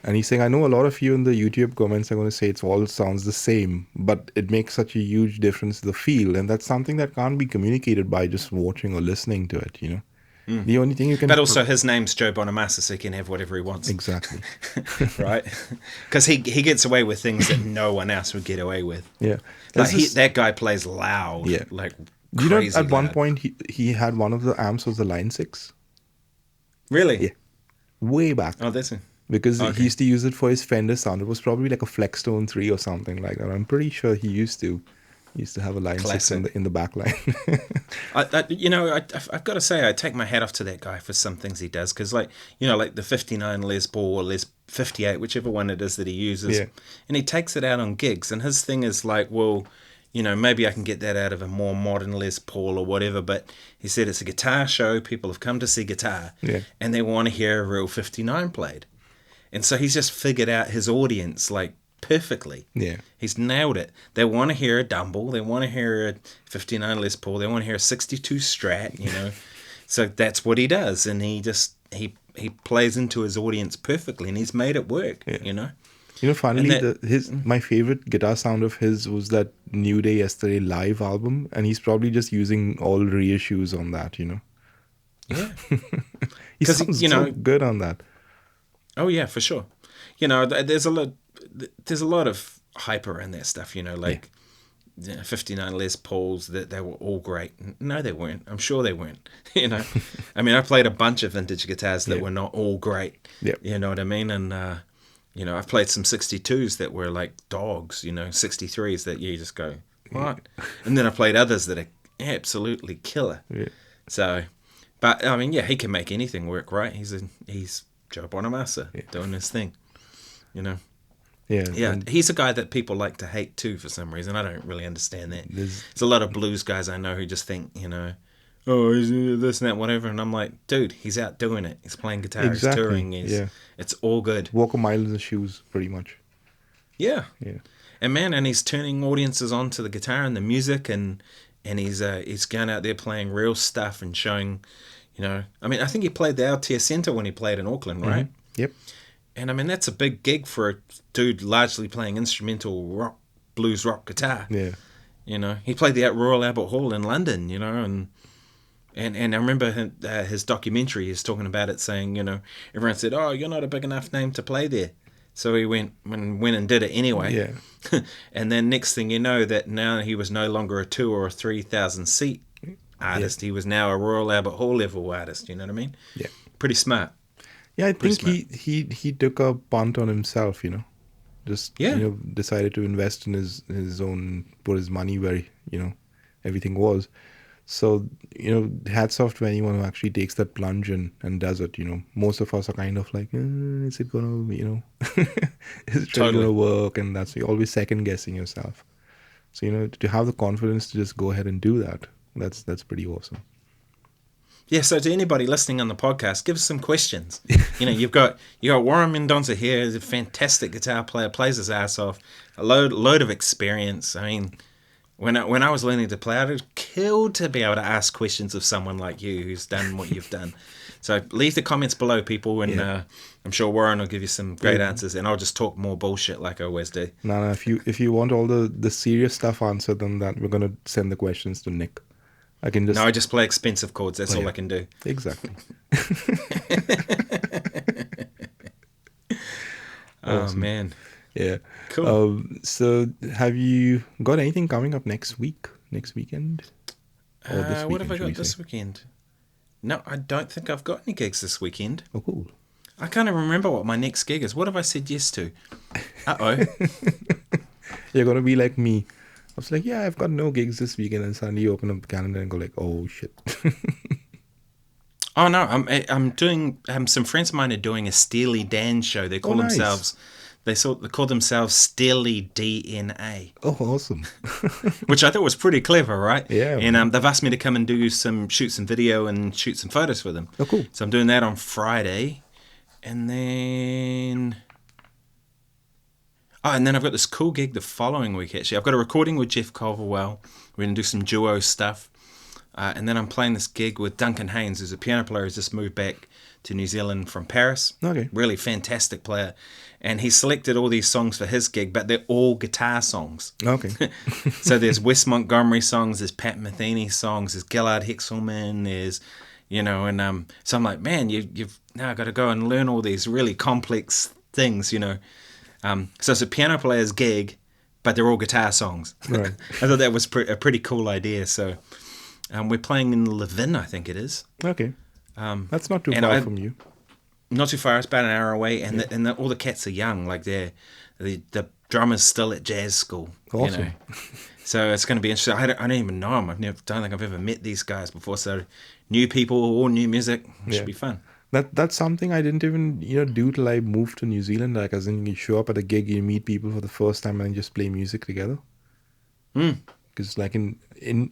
And he's saying, I know a lot of you in the YouTube comments are going to say it all sounds the same, but it makes such a huge difference to the feel. And that's something that can't be communicated by just watching or listening to it, you know? The only thing you can... But also his name's Joe Bonamassa, so he can have whatever he wants. Exactly. Right? Because he gets away with things that no one else would get away with. Yeah. Like that guy plays loud. Yeah. Like you know, crazy at one loud. point, he had one of the amps was the Line 6. Really? Yeah. Way back. Oh, that's it. Because he used to use it for his Fender sound. It was probably like a Flexstone 3 or something like that. I'm pretty sure he used to have a Line 6 in the back line. I've got to say, I take my hat off to that guy for some things he does. Because, like the 59 Les Paul or Les 58, whichever one it is that he uses. Yeah. And he takes it out on gigs. And his thing is like, well, maybe I can get that out of a more modern Les Paul or whatever. But he said it's a guitar show. People have come to see guitar. Yeah. And they want to hear a real 59 played. And so he's just figured out his audience, like, perfectly. Yeah. He's nailed it. They want to hear a Dumble. They want to hear a 59 Les Paul. They want to hear a 62 Strat, So that's what he does. And he plays into his audience perfectly. And he's made it work, Finally, my favorite guitar sound of his was that New Day Yesterday live album. And he's probably just using all reissues on that, Yeah. He sounds so good on that. Oh yeah, for sure. There's a lot of hype around that stuff. 59 Les Pauls that they were all great. No, they weren't. I'm sure they weren't. I mean, I played a bunch of vintage guitars that were not all great. Yep. You know what I mean? And I've played some 62s that were like dogs. 63s that you just go what? And then I played others that are absolutely killer. Yeah. So, but I mean, yeah, he can make anything work, right? He's Joe Bonamassa doing his thing, Yeah. Yeah, he's a guy that people like to hate too for some reason. I don't really understand that. There's a lot of blues guys I know who just think, oh, he's this and that, whatever. And I'm like, dude, he's out doing it. He's playing guitar, exactly. he's touring. It's all good. Walk a mile in the shoes, pretty much. Yeah. Yeah. And he's turning audiences onto the guitar and the music, and he's going out there playing real stuff and showing. I mean, I think he played the Altier Centre when he played in Auckland, right? Mm-hmm. Yep. And I mean, that's a big gig for a dude largely playing instrumental rock, blues rock guitar. Yeah. He played the Royal Albert Hall in London, and I remember his documentary is talking about it, saying, everyone said, oh, you're not a big enough name to play there. So he went and did it anyway. Yeah. And then next thing you know, that now he was no longer a 2 or a 3,000 seat artist. He was now a Royal Albert Hall level artist. You know what I mean? Yeah. Pretty smart. Yeah, I think he took a punt on himself. Just decided to invest in his own, put his money where everything was. So hats off to anyone who actually takes that plunge and does it. Most of us are kind of like, is it gonna is it really gonna work? And that's, you're always second guessing yourself. So to have the confidence to just go ahead and do that. That's pretty awesome. Yeah, so to anybody listening on the podcast, give us some questions. You've got Warren Mendonça here, he's a fantastic guitar player, plays his ass off, a load of experience. I mean, when I was learning to play, I was killed to be able to ask questions of someone like you who's done what you've done. So leave the comments below, people, and I'm sure Warren will give you some great answers, and I'll just talk more bullshit like I always do. No, if you want all the serious stuff answered, then that we're gonna send the questions to Nick. I just play expensive chords. That's all I can do. Exactly. Awesome. Man. Yeah. Cool. So have you got anything coming up next weekend? Or this weekend, what have I got this weekend? No, I don't think I've got any gigs this weekend. Oh, cool. I can't even remember what my next gig is. What have I said yes to? Uh-oh. You're going to be like me. I was like, yeah, I've got no gigs this weekend, and suddenly you open up the calendar and go like, oh shit. Oh no, I'm doing. Some friends of mine are doing a Steely Dan show. They call themselves They call themselves Steely DNA, Oh, awesome. which I thought was pretty clever, right? Yeah. And they've asked me to come and shoot some video and shoot some photos for them. Oh, cool. So I'm doing that on Friday, and then I've got this cool gig the following week. Actually, I've got a recording with Jeff Culverwell. We're gonna do some duo stuff, and then I'm playing this gig with Duncan Haynes, who's a piano player who's just moved back to New Zealand from Paris. Okay. Really fantastic player. And he selected all these songs for his gig, but they're all guitar songs. Okay. So there's Wes Montgomery songs, there's Pat Metheny songs, there's Gillard Hexelman, there's, and so I'm like, man, you've now got to go and learn all these really complex things, So it's a piano player's gig, but they're all guitar songs. Right. I thought that was a pretty cool idea. So we're playing in Levin, I think it is. Okay. That's not too far from you. Not too far. It's about an hour away, and all the cats are young. Like the drummer's still at jazz school. Awesome. So it's going to be interesting. I don't even know them. Don't think I've ever met these guys before. So new people, all new music. Should be fun. That's something I didn't even do till I moved to New Zealand. Like, as in, you show up at a gig, you meet people for the first time, and just play music together. Because like in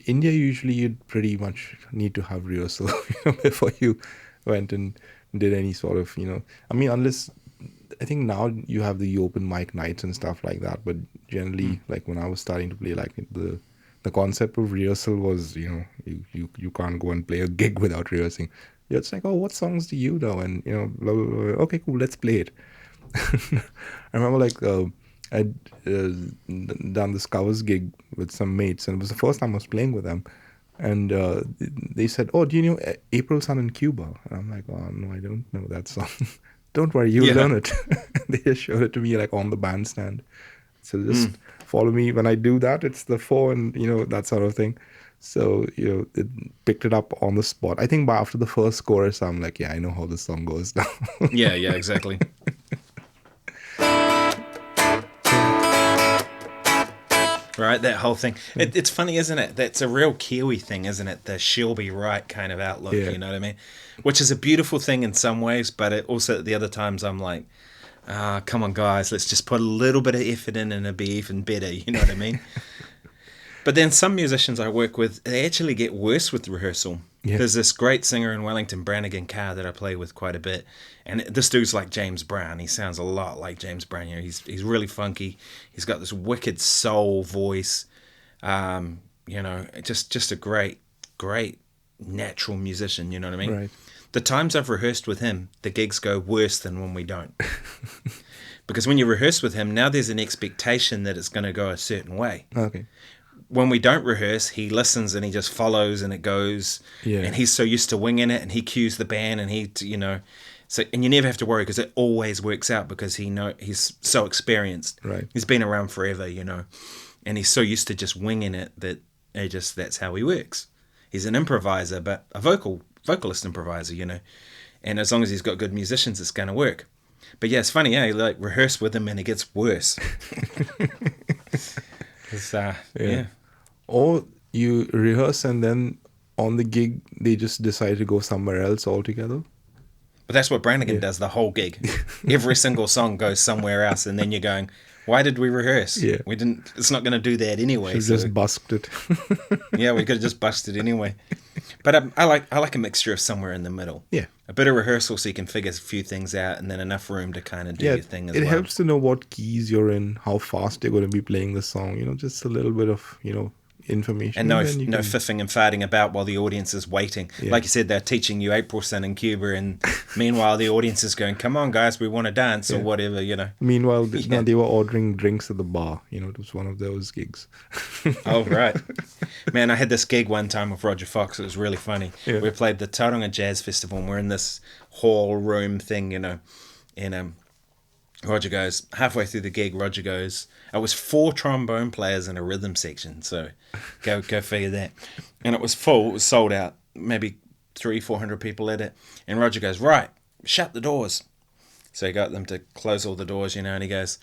India, usually you'd pretty much need to have rehearsal before you went and did any sort of I mean, unless I think now you have the open mic nights and stuff like that, but generally like when I was starting to play, like the concept of rehearsal was you can't go and play a gig without rehearsing. It's like, oh, what songs do you know? And blah, blah, blah. Okay, cool, let's play it. I remember like I'd done this covers gig with some mates, and it was the first time I was playing with them. And they said, oh, do you know April Sun in Cuba? And I'm like, oh, no, I don't know that song. Don't worry, you'll learn it. They just showed it to me like on the bandstand. So just follow me. When I do that, it's the 4 and, that sort of thing. So, it picked it up on the spot. I think by after the first chorus, I'm like, yeah, I know how this song goes now. Yeah, exactly. Right, that whole thing. It's funny, isn't it? That's a real Kiwi thing, isn't it? The she'll be right kind of outlook, you know what I mean? Which is a beautiful thing in some ways, but it also at the other times I'm like, come on, guys, let's just put a little bit of effort in and it'll be even better, you know what I mean? But then some musicians I work with, they actually get worse with rehearsal. Yeah. There's this great singer in Wellington, Brannigan Carr, that I play with quite a bit. And this dude's like James Brown. He sounds a lot like James Brown. He's really funky. He's got this wicked soul voice. Just a great natural musician, you know what I mean? Right. The times I've rehearsed with him, the gigs go worse than when we don't. Because when you rehearse with him, now there's an expectation that it's going to go a certain way. Okay. When we don't rehearse, he listens and he just follows and it goes. Yeah. And he's so used to winging it, and he cues the band, and and you never have to worry because it always works out because he's so experienced. Right. He's been around forever, and he's so used to just winging it that that's how he works. He's an improviser, but a vocalist improviser, and as long as he's got good musicians, it's going to work. But yeah, it's funny, you like rehearse with him and it gets worse. Yeah. Or you rehearse and then on the gig they just decide to go somewhere else altogether. But that's what Brannigan does the whole gig. Every single song goes somewhere else, and then you're going, why did we rehearse? Yeah. We didn't. It's not going to do that anyway. So just busked it. Yeah, we could have just busted anyway. But I like a mixture of somewhere in the middle. Yeah. A bit of rehearsal so you can figure a few things out, and then enough room to kind of do your thing as well. It helps to know what keys you're in, how fast you're going to be playing the song. Just a little bit of information. And no fiffing and farting about while the audience is waiting. Yeah. Like you said, they're teaching you April Sun in Cuba, and meanwhile the audience is going, come on guys, we want to dance or whatever, Meanwhile, they were ordering drinks at the bar. It was one of those gigs. Oh, right. Man, I had this gig one time with Roger Fox. It was really funny. Yeah. We played the Tauranga Jazz Festival, and we're in this hall room thing, and Roger goes, halfway through the gig, Roger goes, it was 4 trombone players in a rhythm section, so go figure that. And it was full, it was sold out, maybe 300-400 people at it. And Roger goes, right, shut the doors. So he got them to close all the doors, and he goes,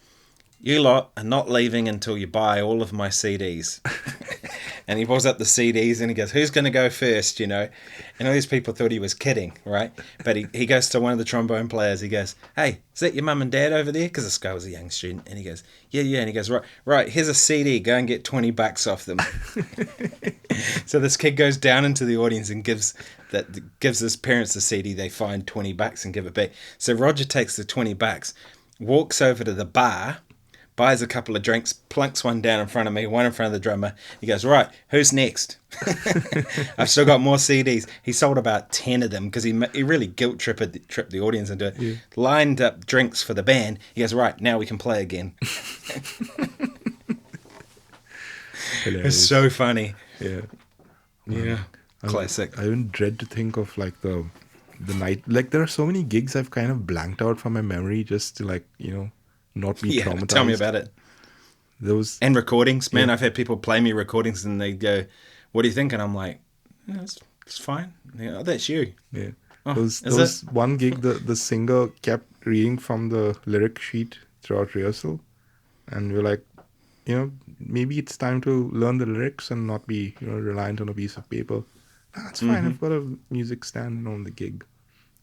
you lot are not leaving until you buy all of my CDs. and he pulls up the CDs and he goes, "Who's going to go first?" You know, and all these people thought he was kidding, right? But he goes to one of the trombone players. He goes, "Hey, is that your mum and dad over there?" Because this guy was a young student, and he goes, "Yeah, yeah." And he goes, "Right, here's a CD. Go and get $20 off them." So this kid goes down into the audience and gives his parents the CD. They find $20 and give it back. So Roger takes the $20, walks over to the bar, buys a couple of drinks, plunks one down in front of me, one in front of the drummer. He goes, "Right, who's next?" I've still got more CDs. He sold about 10 of them because he really guilt tripped the audience into it. Yeah. Lined up drinks for the band. He goes, "Right, now we can play again." It's so funny. Yeah. Yeah. Classic. I even dread to think of like the night. Like there are so many gigs I've kind of blanked out from my memory just to like, not be traumatized. Tell me about it. And recordings, man. Yeah. I've had people play me recordings and they go, "What do you think?" And I'm like, "Yeah, it's fine." Yeah, "Oh, that's you." Yeah. Oh, there was one gig the singer kept reading from the lyric sheet throughout rehearsal, and we're like, maybe it's time to learn the lyrics and not be reliant on a piece of paper. That's fine. Mm-hmm. I've got a music stand on the gig.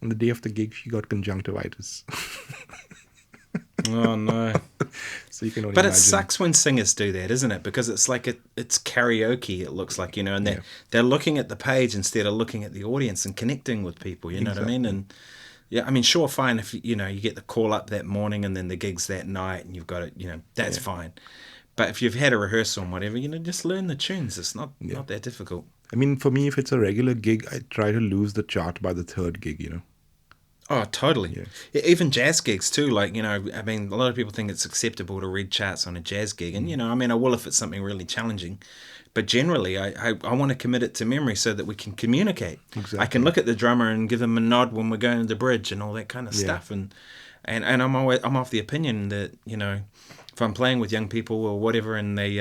On the day of the gig, she got conjunctivitis. Oh no! So you can only but imagine. It sucks when singers do that, isn't it? Because it's like it's karaoke. It looks like, and they're looking at the page instead of looking at the audience and connecting with people. You know what I mean? And yeah, I mean, sure, fine if you get the call up that morning and then the gig's that night and you've got it. That's fine. But if you've had a rehearsal and whatever, just learn the tunes. It's not that difficult. I mean, for me, if it's a regular gig, I try to lose the chart by the third gig. Oh, totally. Yeah. Even jazz gigs too. Like, I mean, a lot of people think it's acceptable to read charts on a jazz gig. And, I mean, I will if it's something really challenging. But generally, I want to commit it to memory so that we can communicate. Exactly. I can look at the drummer and give him a nod when we're going to the bridge and all that kind of stuff. And I'm of the opinion that, if I'm playing with young people or whatever and they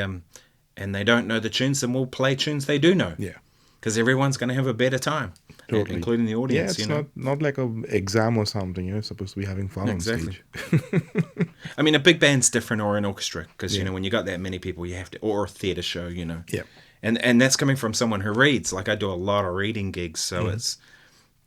don't know the tunes, then we'll play tunes they do know. Yeah. Because everyone's going to have a better time. Totally. Including the audience. Yeah, it's not like an exam or something. You're supposed to be having fun on stage. I mean, a big band's different or an orchestra because, when you got that many people, you have to, or a theatre show, Yeah. And that's coming from someone who reads. Like I do a lot of reading gigs, so it's,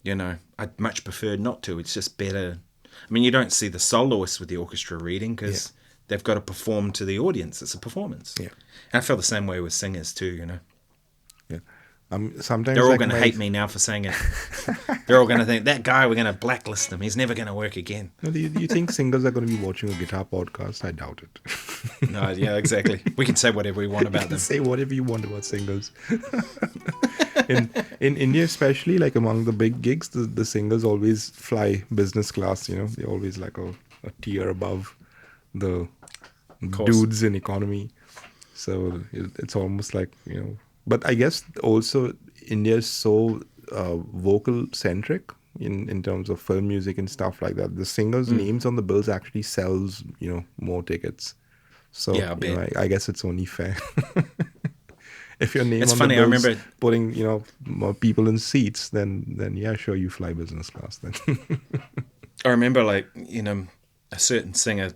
I'd much prefer not to. It's just better. I mean, you don't see the soloists with the orchestra reading because they've got to perform to the audience. It's a performance. Yeah. And I feel the same way with singers too, Yeah. Sometimes they're all going to hate me now for saying it. They're all going to think, that guy, we're going to blacklist him. He's never going to work again. No, do you think singers are going to be watching a guitar podcast? I doubt it. No, yeah, exactly. We can say whatever we want about them. Say whatever you want about singers. In India, especially, like among the big gigs, the singers always fly business class. They're always like a tier above the dudes in economy. So it's almost like, But I guess also India is so vocal centric in terms of film music and stuff like that. The singers' names on the bills actually sells more tickets. So I guess it's only fair. If your name on the bills, I remember putting more people in seats, then yeah, sure, you fly business class then. I remember a certain singer.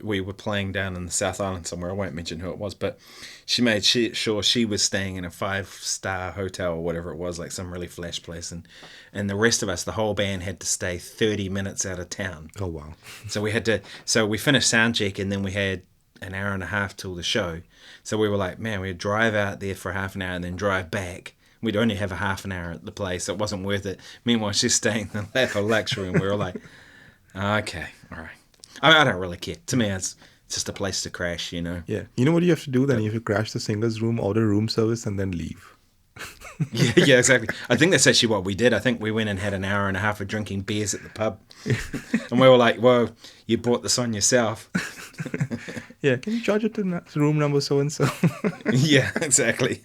We were playing down in the South Island somewhere. I won't mention who it was, but she made sure she was staying in a 5-star hotel or whatever it was, like some really flash place, and the rest of us, the whole band, had to stay 30 minutes out of town. Oh wow! So we finished sound check, and then we had an hour and a half till the show. So we were like, man, we'd drive out there for half an hour and then drive back. We'd only have a half an hour at the place, so it wasn't worth it. Meanwhile, she's staying in the lap of luxury, and we were like, okay, all right. I don't really care. To me, it's just a place to crash, Yeah. You know what you have to do then? You have to crash the singer's room, order room service, and then leave. yeah, exactly. I think that's actually what we did. I think we went and had an hour and a half of drinking beers at the pub. And we were like, well, you brought this on yourself. Yeah, can you charge it to room number so-and-so? Yeah, exactly.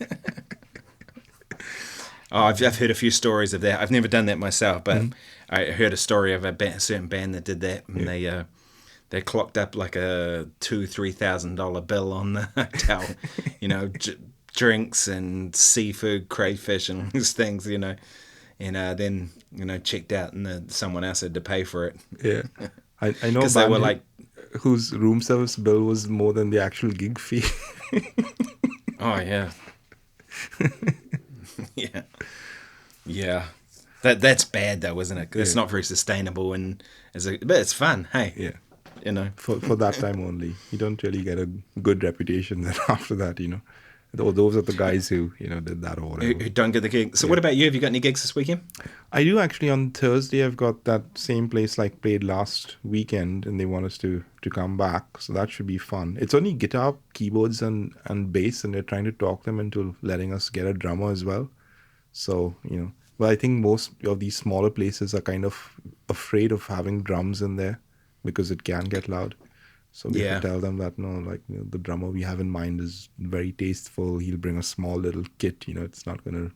Oh, I've heard a few stories of that. I've never done that myself, but I heard a story of a certain band that did that, and they clocked up like a $2,000-$3,000 bill on the hotel, drinks and seafood, crayfish, and all these things, and then checked out, and someone else had to pay for it. Yeah, I know. Because they were like, whose room service bill was more than the actual gig fee. Oh yeah. Yeah. Yeah. That's bad though, isn't it? It's Yeah. not very sustainable, and but it's fun. Hey, Yeah. you know, For that time only. You don't really get a good reputation then after that, you know. Those are the guys who, did that or whatever. who don't get the gig. So Yeah. what about you? Have you got any gigs this weekend? I do actually. On Thursday I've got that same place like played last weekend, and they want us to come back. So that should be fun. It's only guitar, keyboards and bass, and they're trying to talk them into letting us get a drummer as well. So, but I think most of these smaller places are kind of afraid of having drums in there because it can get loud. So we have Yeah. to tell them that no, like the drummer we have in mind is very tasteful. He'll bring a small little kit. It's not going to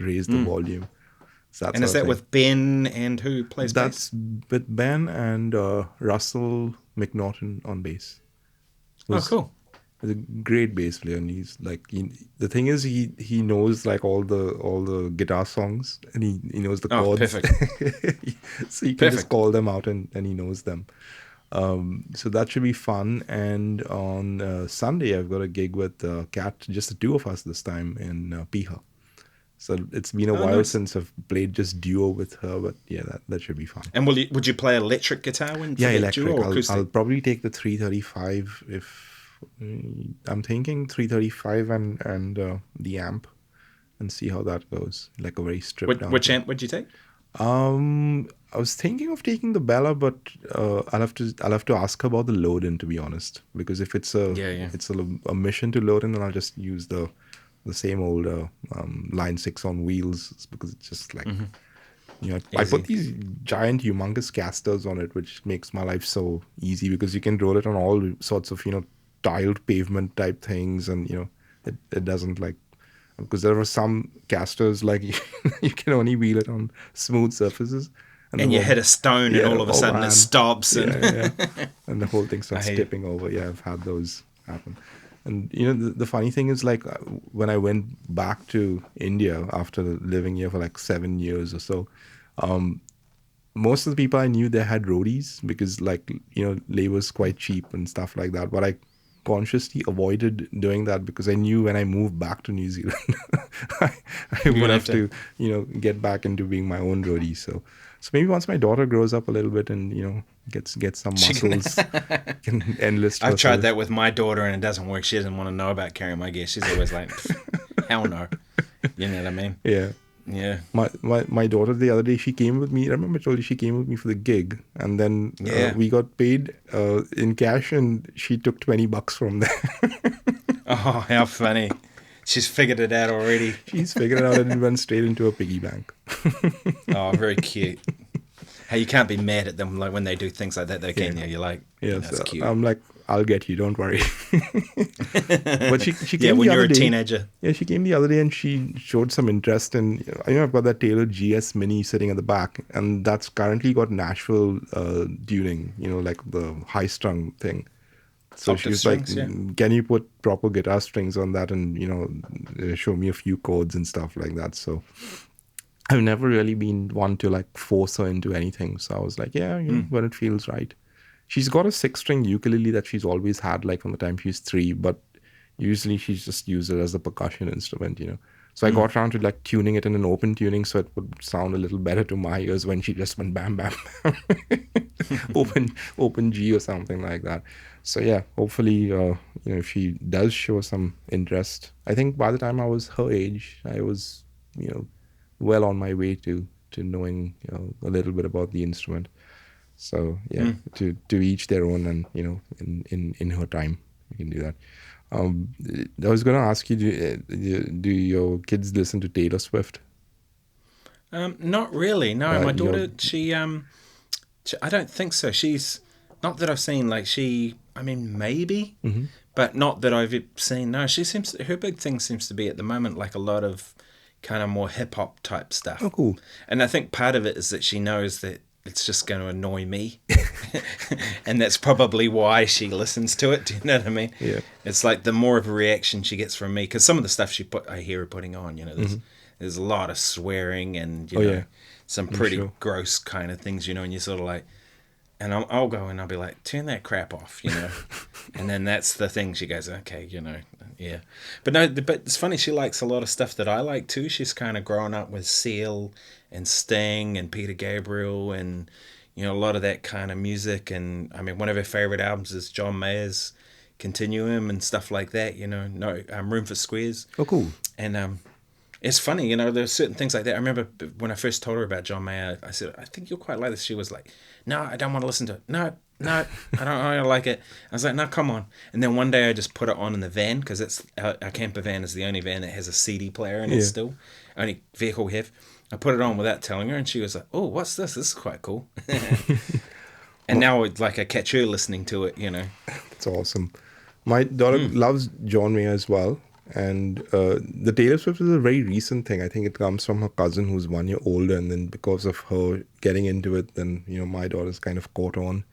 raise the volume. So that's And is our that thing. with Ben and who plays That's bass? with Ben and Russell McNaughton on bass. Oh, cool. He's a great bass player, and he's like the thing is he knows like all the guitar songs, and he knows the Oh, chords. perfect. So you can just Perfect. call them out and he knows them. So that should be fun. And on Sunday I've got a gig with Kat, just the two of us this time in Piha. So it's been a while nice. since I've played just duo with her, but yeah, that should be fun. And would you play electric guitar when Yeah, for that electric. duo or acoustic? I'll probably take the 335 if I'm thinking 335 and the amp, and see how that goes. Like a very stripped down. Which amp would you take? I was thinking of taking the Bella, but I'll have to ask her about the load in, to be honest, because if it's a mission to load in, then I'll just use the same old Line 6 on wheels, because it's just like I put these giant humongous casters on it, which makes my life so easy because you can roll it on all sorts of tiled pavement type things, and it doesn't like, because there are some casters like you can only wheel it on smooth surfaces, And you hit a stone, and all of a sudden man. it stops. And And the whole thing starts tipping over. Yeah, I've had those happen. And the funny thing is, like, when I went back to India after living here for like 7 years or so, most of the people I knew, they had roadies because, like, labor's quite cheap and stuff like that. But I consciously avoided doing that because I knew when I moved back to New Zealand, I would have to, get back into being my own roadie. So maybe once my daughter grows up a little bit and gets some muscles, can enlist. I've tried that with my daughter, and it doesn't work. She doesn't want to know about carrying my gear. She's always like, hell no. You know what I mean? Yeah. Yeah. My daughter the other day, she came with me. I remember I told you she came with me for the gig, and then we got paid in cash, and she took $20 from there. Oh, how funny. She's figured it out already. She's figured it out, and it went straight into a piggy bank. Oh, very cute. Hey, you can't be mad at them like when they do things like that, though, can you? You're like, yeah, that's so cute. I'm like, I'll get you, don't worry. But she came when the you're other a day. teenager. Yeah, she came the other day and she showed some interest in, I've got that Taylor GS Mini sitting at the back, and that's currently got Nashville tuning, like the high strung thing. So she Octave was like, strings, can you put proper guitar strings on that and, show me a few chords and stuff like that. So I've never really been one to like force her into anything. So I was like, yeah, when it feels right. She's got a 6-string ukulele that she's always had, like from the time she's 3, but usually she's just used it as a percussion instrument, So I got around to like tuning it in an open tuning so it would sound a little better to my ears when she just went bam, bam, bam. open G or something like that. So yeah, hopefully, if she does show some interest, I think by the time I was her age, I was, well on my way to knowing, a little bit about the instrument. So yeah, to each their own, and in her time, you can do that. I was going to ask you, do your kids listen to Taylor Swift? Not really. No, my daughter, she, I don't think so. She's not that I've seen. Like maybe, but not that I've seen. No, her big thing seems to be at the moment like a lot of kind of more hip hop type stuff. Oh, cool. And I think part of it is that she knows that it's just going to annoy me. And that's probably why she listens to it. Do you know what I mean? Yeah. It's like the more of a reaction she gets from me, because some of the stuff I hear her putting on, there's a lot of swearing and, some pretty gross kind of things, and you're sort of like, and I'll go and I'll be like, turn that crap off, And then that's the thing she goes, okay, Yeah, but no, but it's funny. She likes a lot of stuff that I like too. She's kind of grown up with Seal and Sting and Peter Gabriel and a lot of that kind of music. And I mean, one of her favorite albums is John Mayer's Continuum and stuff like that. No, Room for Squares. Oh, cool. And it's funny, there's certain things like that. I remember when I first told her about John Mayer, I said, I think you'll quite like this. She was like, no, I don't want to listen to it. No, I don't like it. I was like, no, come on. And then one day I just put it on in the van, because it's our camper van is the only van that has a CD player in it still. Only vehicle we have. I put it on without telling her, and she was like, oh, what's this? This is quite cool. And now it's like I catch her listening to it, That's awesome. My daughter loves John Mayer as well. And the Taylor Swift is a very recent thing. I think it comes from her cousin who's 1 year older, and then because of her getting into it, then my daughter's kind of caught on.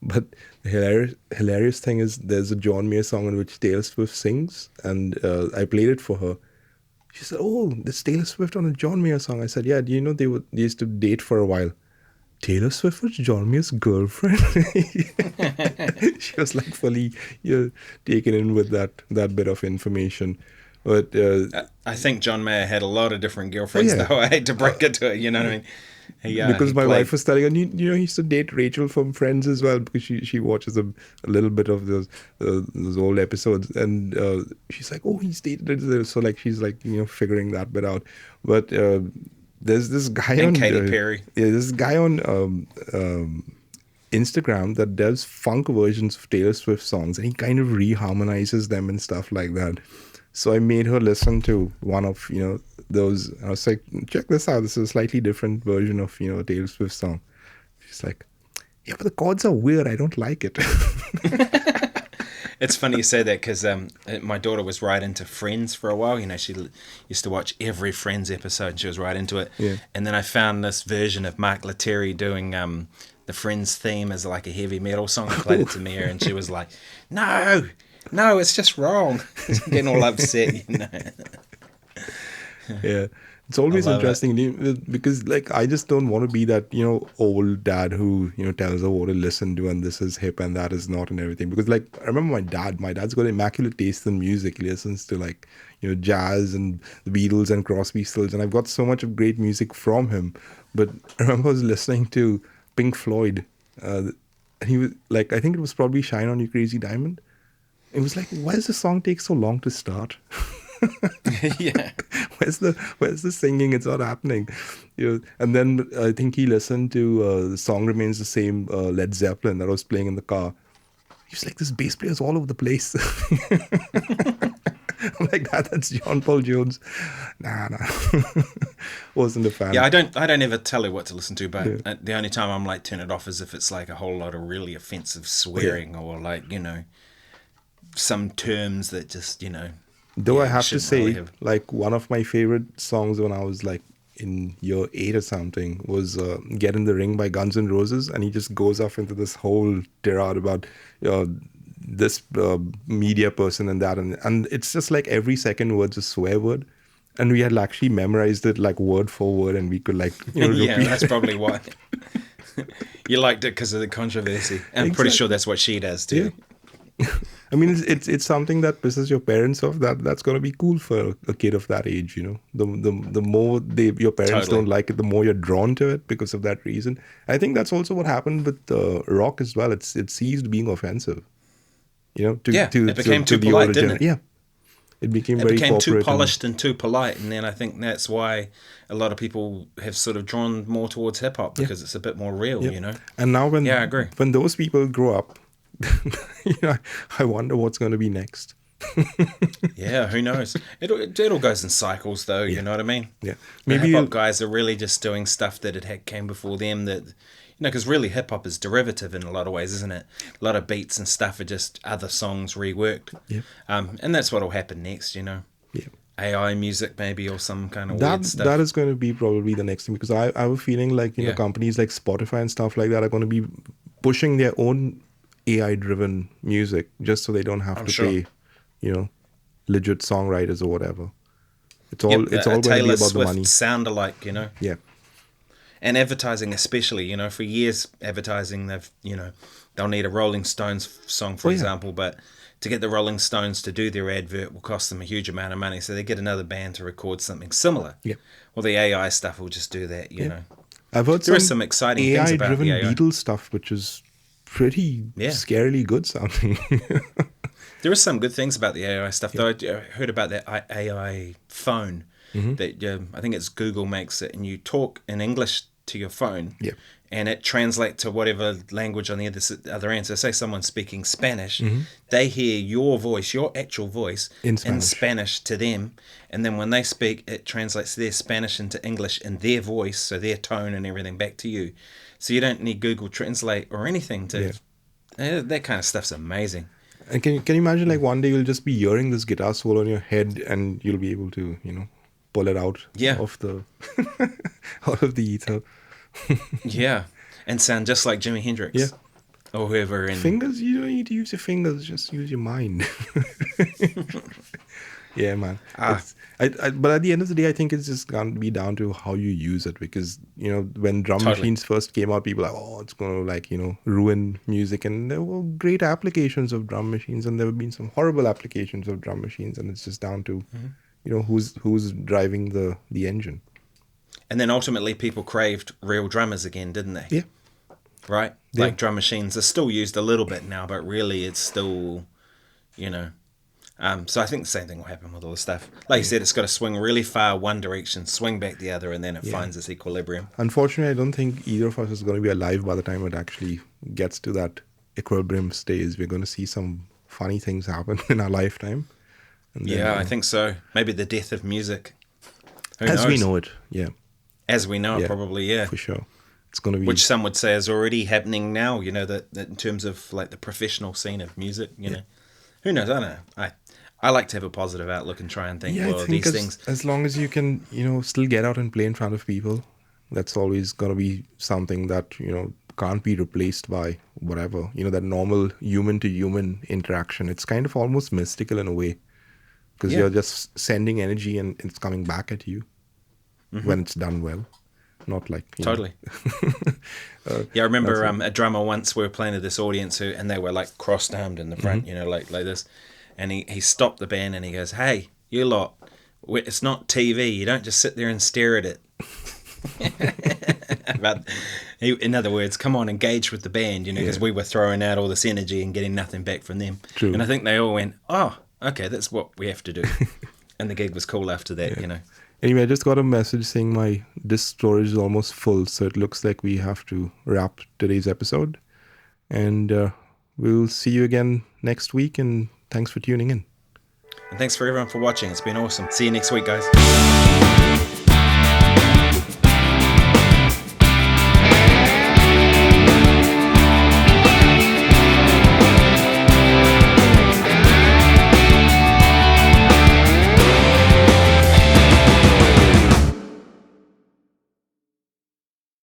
But the hilarious thing is there's a John Mayer song in which Taylor Swift sings, and I played it for her. She said, "Oh, this Taylor Swift on a John Mayer song." I said, "Yeah, do you know they used to date for a while?" Taylor Swift was John Mayer's girlfriend. She was like fully taken in with that bit of information. But I think John Mayer had a lot of different girlfriends, though. I hate to break it to it, you know what I mean? Because my wife was telling her, he used to date Rachel from Friends as well, because she watches a little bit of those old episodes, and she's like, oh, he's dated it. So like she's like figuring that bit out. But there's this guy and Katy Perry. Yeah, this guy on Instagram that does funk versions of Taylor Swift songs, and he kind of reharmonizes them and stuff like that. So I made her listen to one of those. I was like, check this out. This is a slightly different version of a Taylor Swift song. She's like, yeah, but the chords are weird. I don't like it. It's funny you say that, because my daughter was right into Friends for a while. She used to watch every Friends episode, and she was right into it. Yeah. And then I found this version of Mark Lettieri doing the Friends theme as like a heavy metal song. I played it to Mia, and she was like, no, it's just wrong. Getting all upset, Yeah. It's always interesting because like I just don't want to be that old dad who tells her what to listen to, and this is hip and that is not, and everything. Because like I remember my dad's got immaculate taste in music. He listens to like jazz and the Beatles and Crosby, Stills, and I've got so much of great music from him. But I remember I was listening to Pink Floyd, and he was like, I think it was probably "Shine On You Crazy Diamond." It was like, why does the song take so long to start? Yeah. Where's the singing? It's not happening. And then I think he listened to The Song Remains the Same, Led Zeppelin, that I was playing in the car. He was like, this bass player's all over the place. I'm like, that's John Paul Jones. Nah. Wasn't a fan. Yeah, I don't ever tell her what to listen to, but the only time I'm like, turn it off is if it's like a whole lot of really offensive swearing or like, some terms that just, Though I have to say, like one of my favorite songs when I was like in year 8 or something was Get in the Ring by Guns N' Roses, and he just goes off into this whole tirade about this media person and that, and it's just like every second word's a swear word, and we had actually memorized it like word for word, and we could like yeah, that's probably why you liked it, because of the controversy. I'm pretty sure that's what she does too. Yeah. I mean, it's something that pisses your parents off. That's going to be cool for a kid of that age, The more your parents don't like it, the more you're drawn to it because of that reason. I think that's also what happened with rock as well. It ceased being offensive, it became too polite, didn't it? Yeah, it became too polished and too polite, and then I think that's why a lot of people have sort of drawn more towards hip hop, because it's a bit more real, And now I agree. When those people grow up, I wonder what's going to be next. Yeah, who knows? It all goes in cycles, though. You know what I mean? Yeah, maybe hip hop guys are really just doing stuff that came before them. That because really hip hop is derivative in a lot of ways, isn't it? A lot of beats and stuff are just other songs reworked. Yeah. And that's what'll happen next. Yeah. AI music maybe, or some kind of weird stuff. That is going to be probably the next thing, because I have a feeling like companies like Spotify and stuff like that are going to be pushing their own AI-driven music just so they don't have pay, legit songwriters or whatever. It's all going to be about Swift the money. Sound alike, Yeah. And advertising especially, for years advertising they'll need a Rolling Stones song, for example, but to get the Rolling Stones to do their advert will cost them a huge amount of money, so they get another band to record something similar. Yeah. Well, the AI stuff will just do that, you know. I've heard There is some exciting things about the AI. Beatles stuff, which is pretty scarily good sounding. There is some good things about the AI stuff, though. I heard about that AI phone that I think it's Google makes it, and you talk in English to your phone, and it translates to whatever language on the other end. So say someone's speaking Spanish, they hear your voice, your actual voice, in Spanish to them, and then when they speak, it translates their Spanish into English in their voice, so their tone and everything back to you. So you don't need Google Translate or anything to... that kind of stuff's amazing. And can you imagine, like, one day you'll just be hearing this guitar solo in your head and you'll be able to, you know, pull it out of the out of the ether. Yeah, and sound just like Jimi Hendrix. Yeah. Or whoever. Fingers, you don't need to use your fingers, just use your mind. Yeah, man. But at the end of the day, I think it's just going to be down to how you use it, because, you know, when drum machines first came out, people were like, oh, it's going to, like, you know, ruin music. And there were great applications of drum machines, and there have been some horrible applications of drum machines, and it's just down to, you know, who's driving the engine. And then ultimately people craved real drummers again, didn't they? Yeah. Right? Yeah. Like drum machines are still used a little bit now, but really it's still, you know... so I think the same thing will happen with all this stuff. Like you said, it's got to swing really far one direction, swing back the other, and then it finds its equilibrium. Unfortunately, I don't think either of us is going to be alive by the time it actually gets to that equilibrium stage. We're going to see some funny things happen in our lifetime. And then, I think so. Maybe the death of music. Who as knows? we know it, As we know it, probably, for sure. It's going to be... Which some would say is already happening now, you know, that in terms of, like, the professional scene of music, you know. Who knows? I don't know. I like to have a positive outlook and try and think, well, these things... As long as you can, you know, still get out and play in front of people, that's always going to be something that, you know, can't be replaced by whatever. You know, that normal human-to-human interaction. It's kind of almost mystical in a way, because you're just sending energy and it's coming back at you when it's done well. Not like... Totally. I remember a drummer once, we were playing to this audience and they were like crossed-armed in the front, you know, like this. And he stopped the band and he goes, hey, you lot, it's not TV. You don't just sit there and stare at it. But in other words, come on, engage with the band, you know, because we were throwing out all this energy and getting nothing back from them. True. And I think they all went, oh, okay, that's what we have to do. And the gig was cool after that, you know. Anyway, I just got a message saying my disk storage is almost full, so it looks like we have to wrap today's episode. And we'll see you again next week, and thanks for tuning in. And thanks for everyone for watching. It's been awesome. See you next week, guys.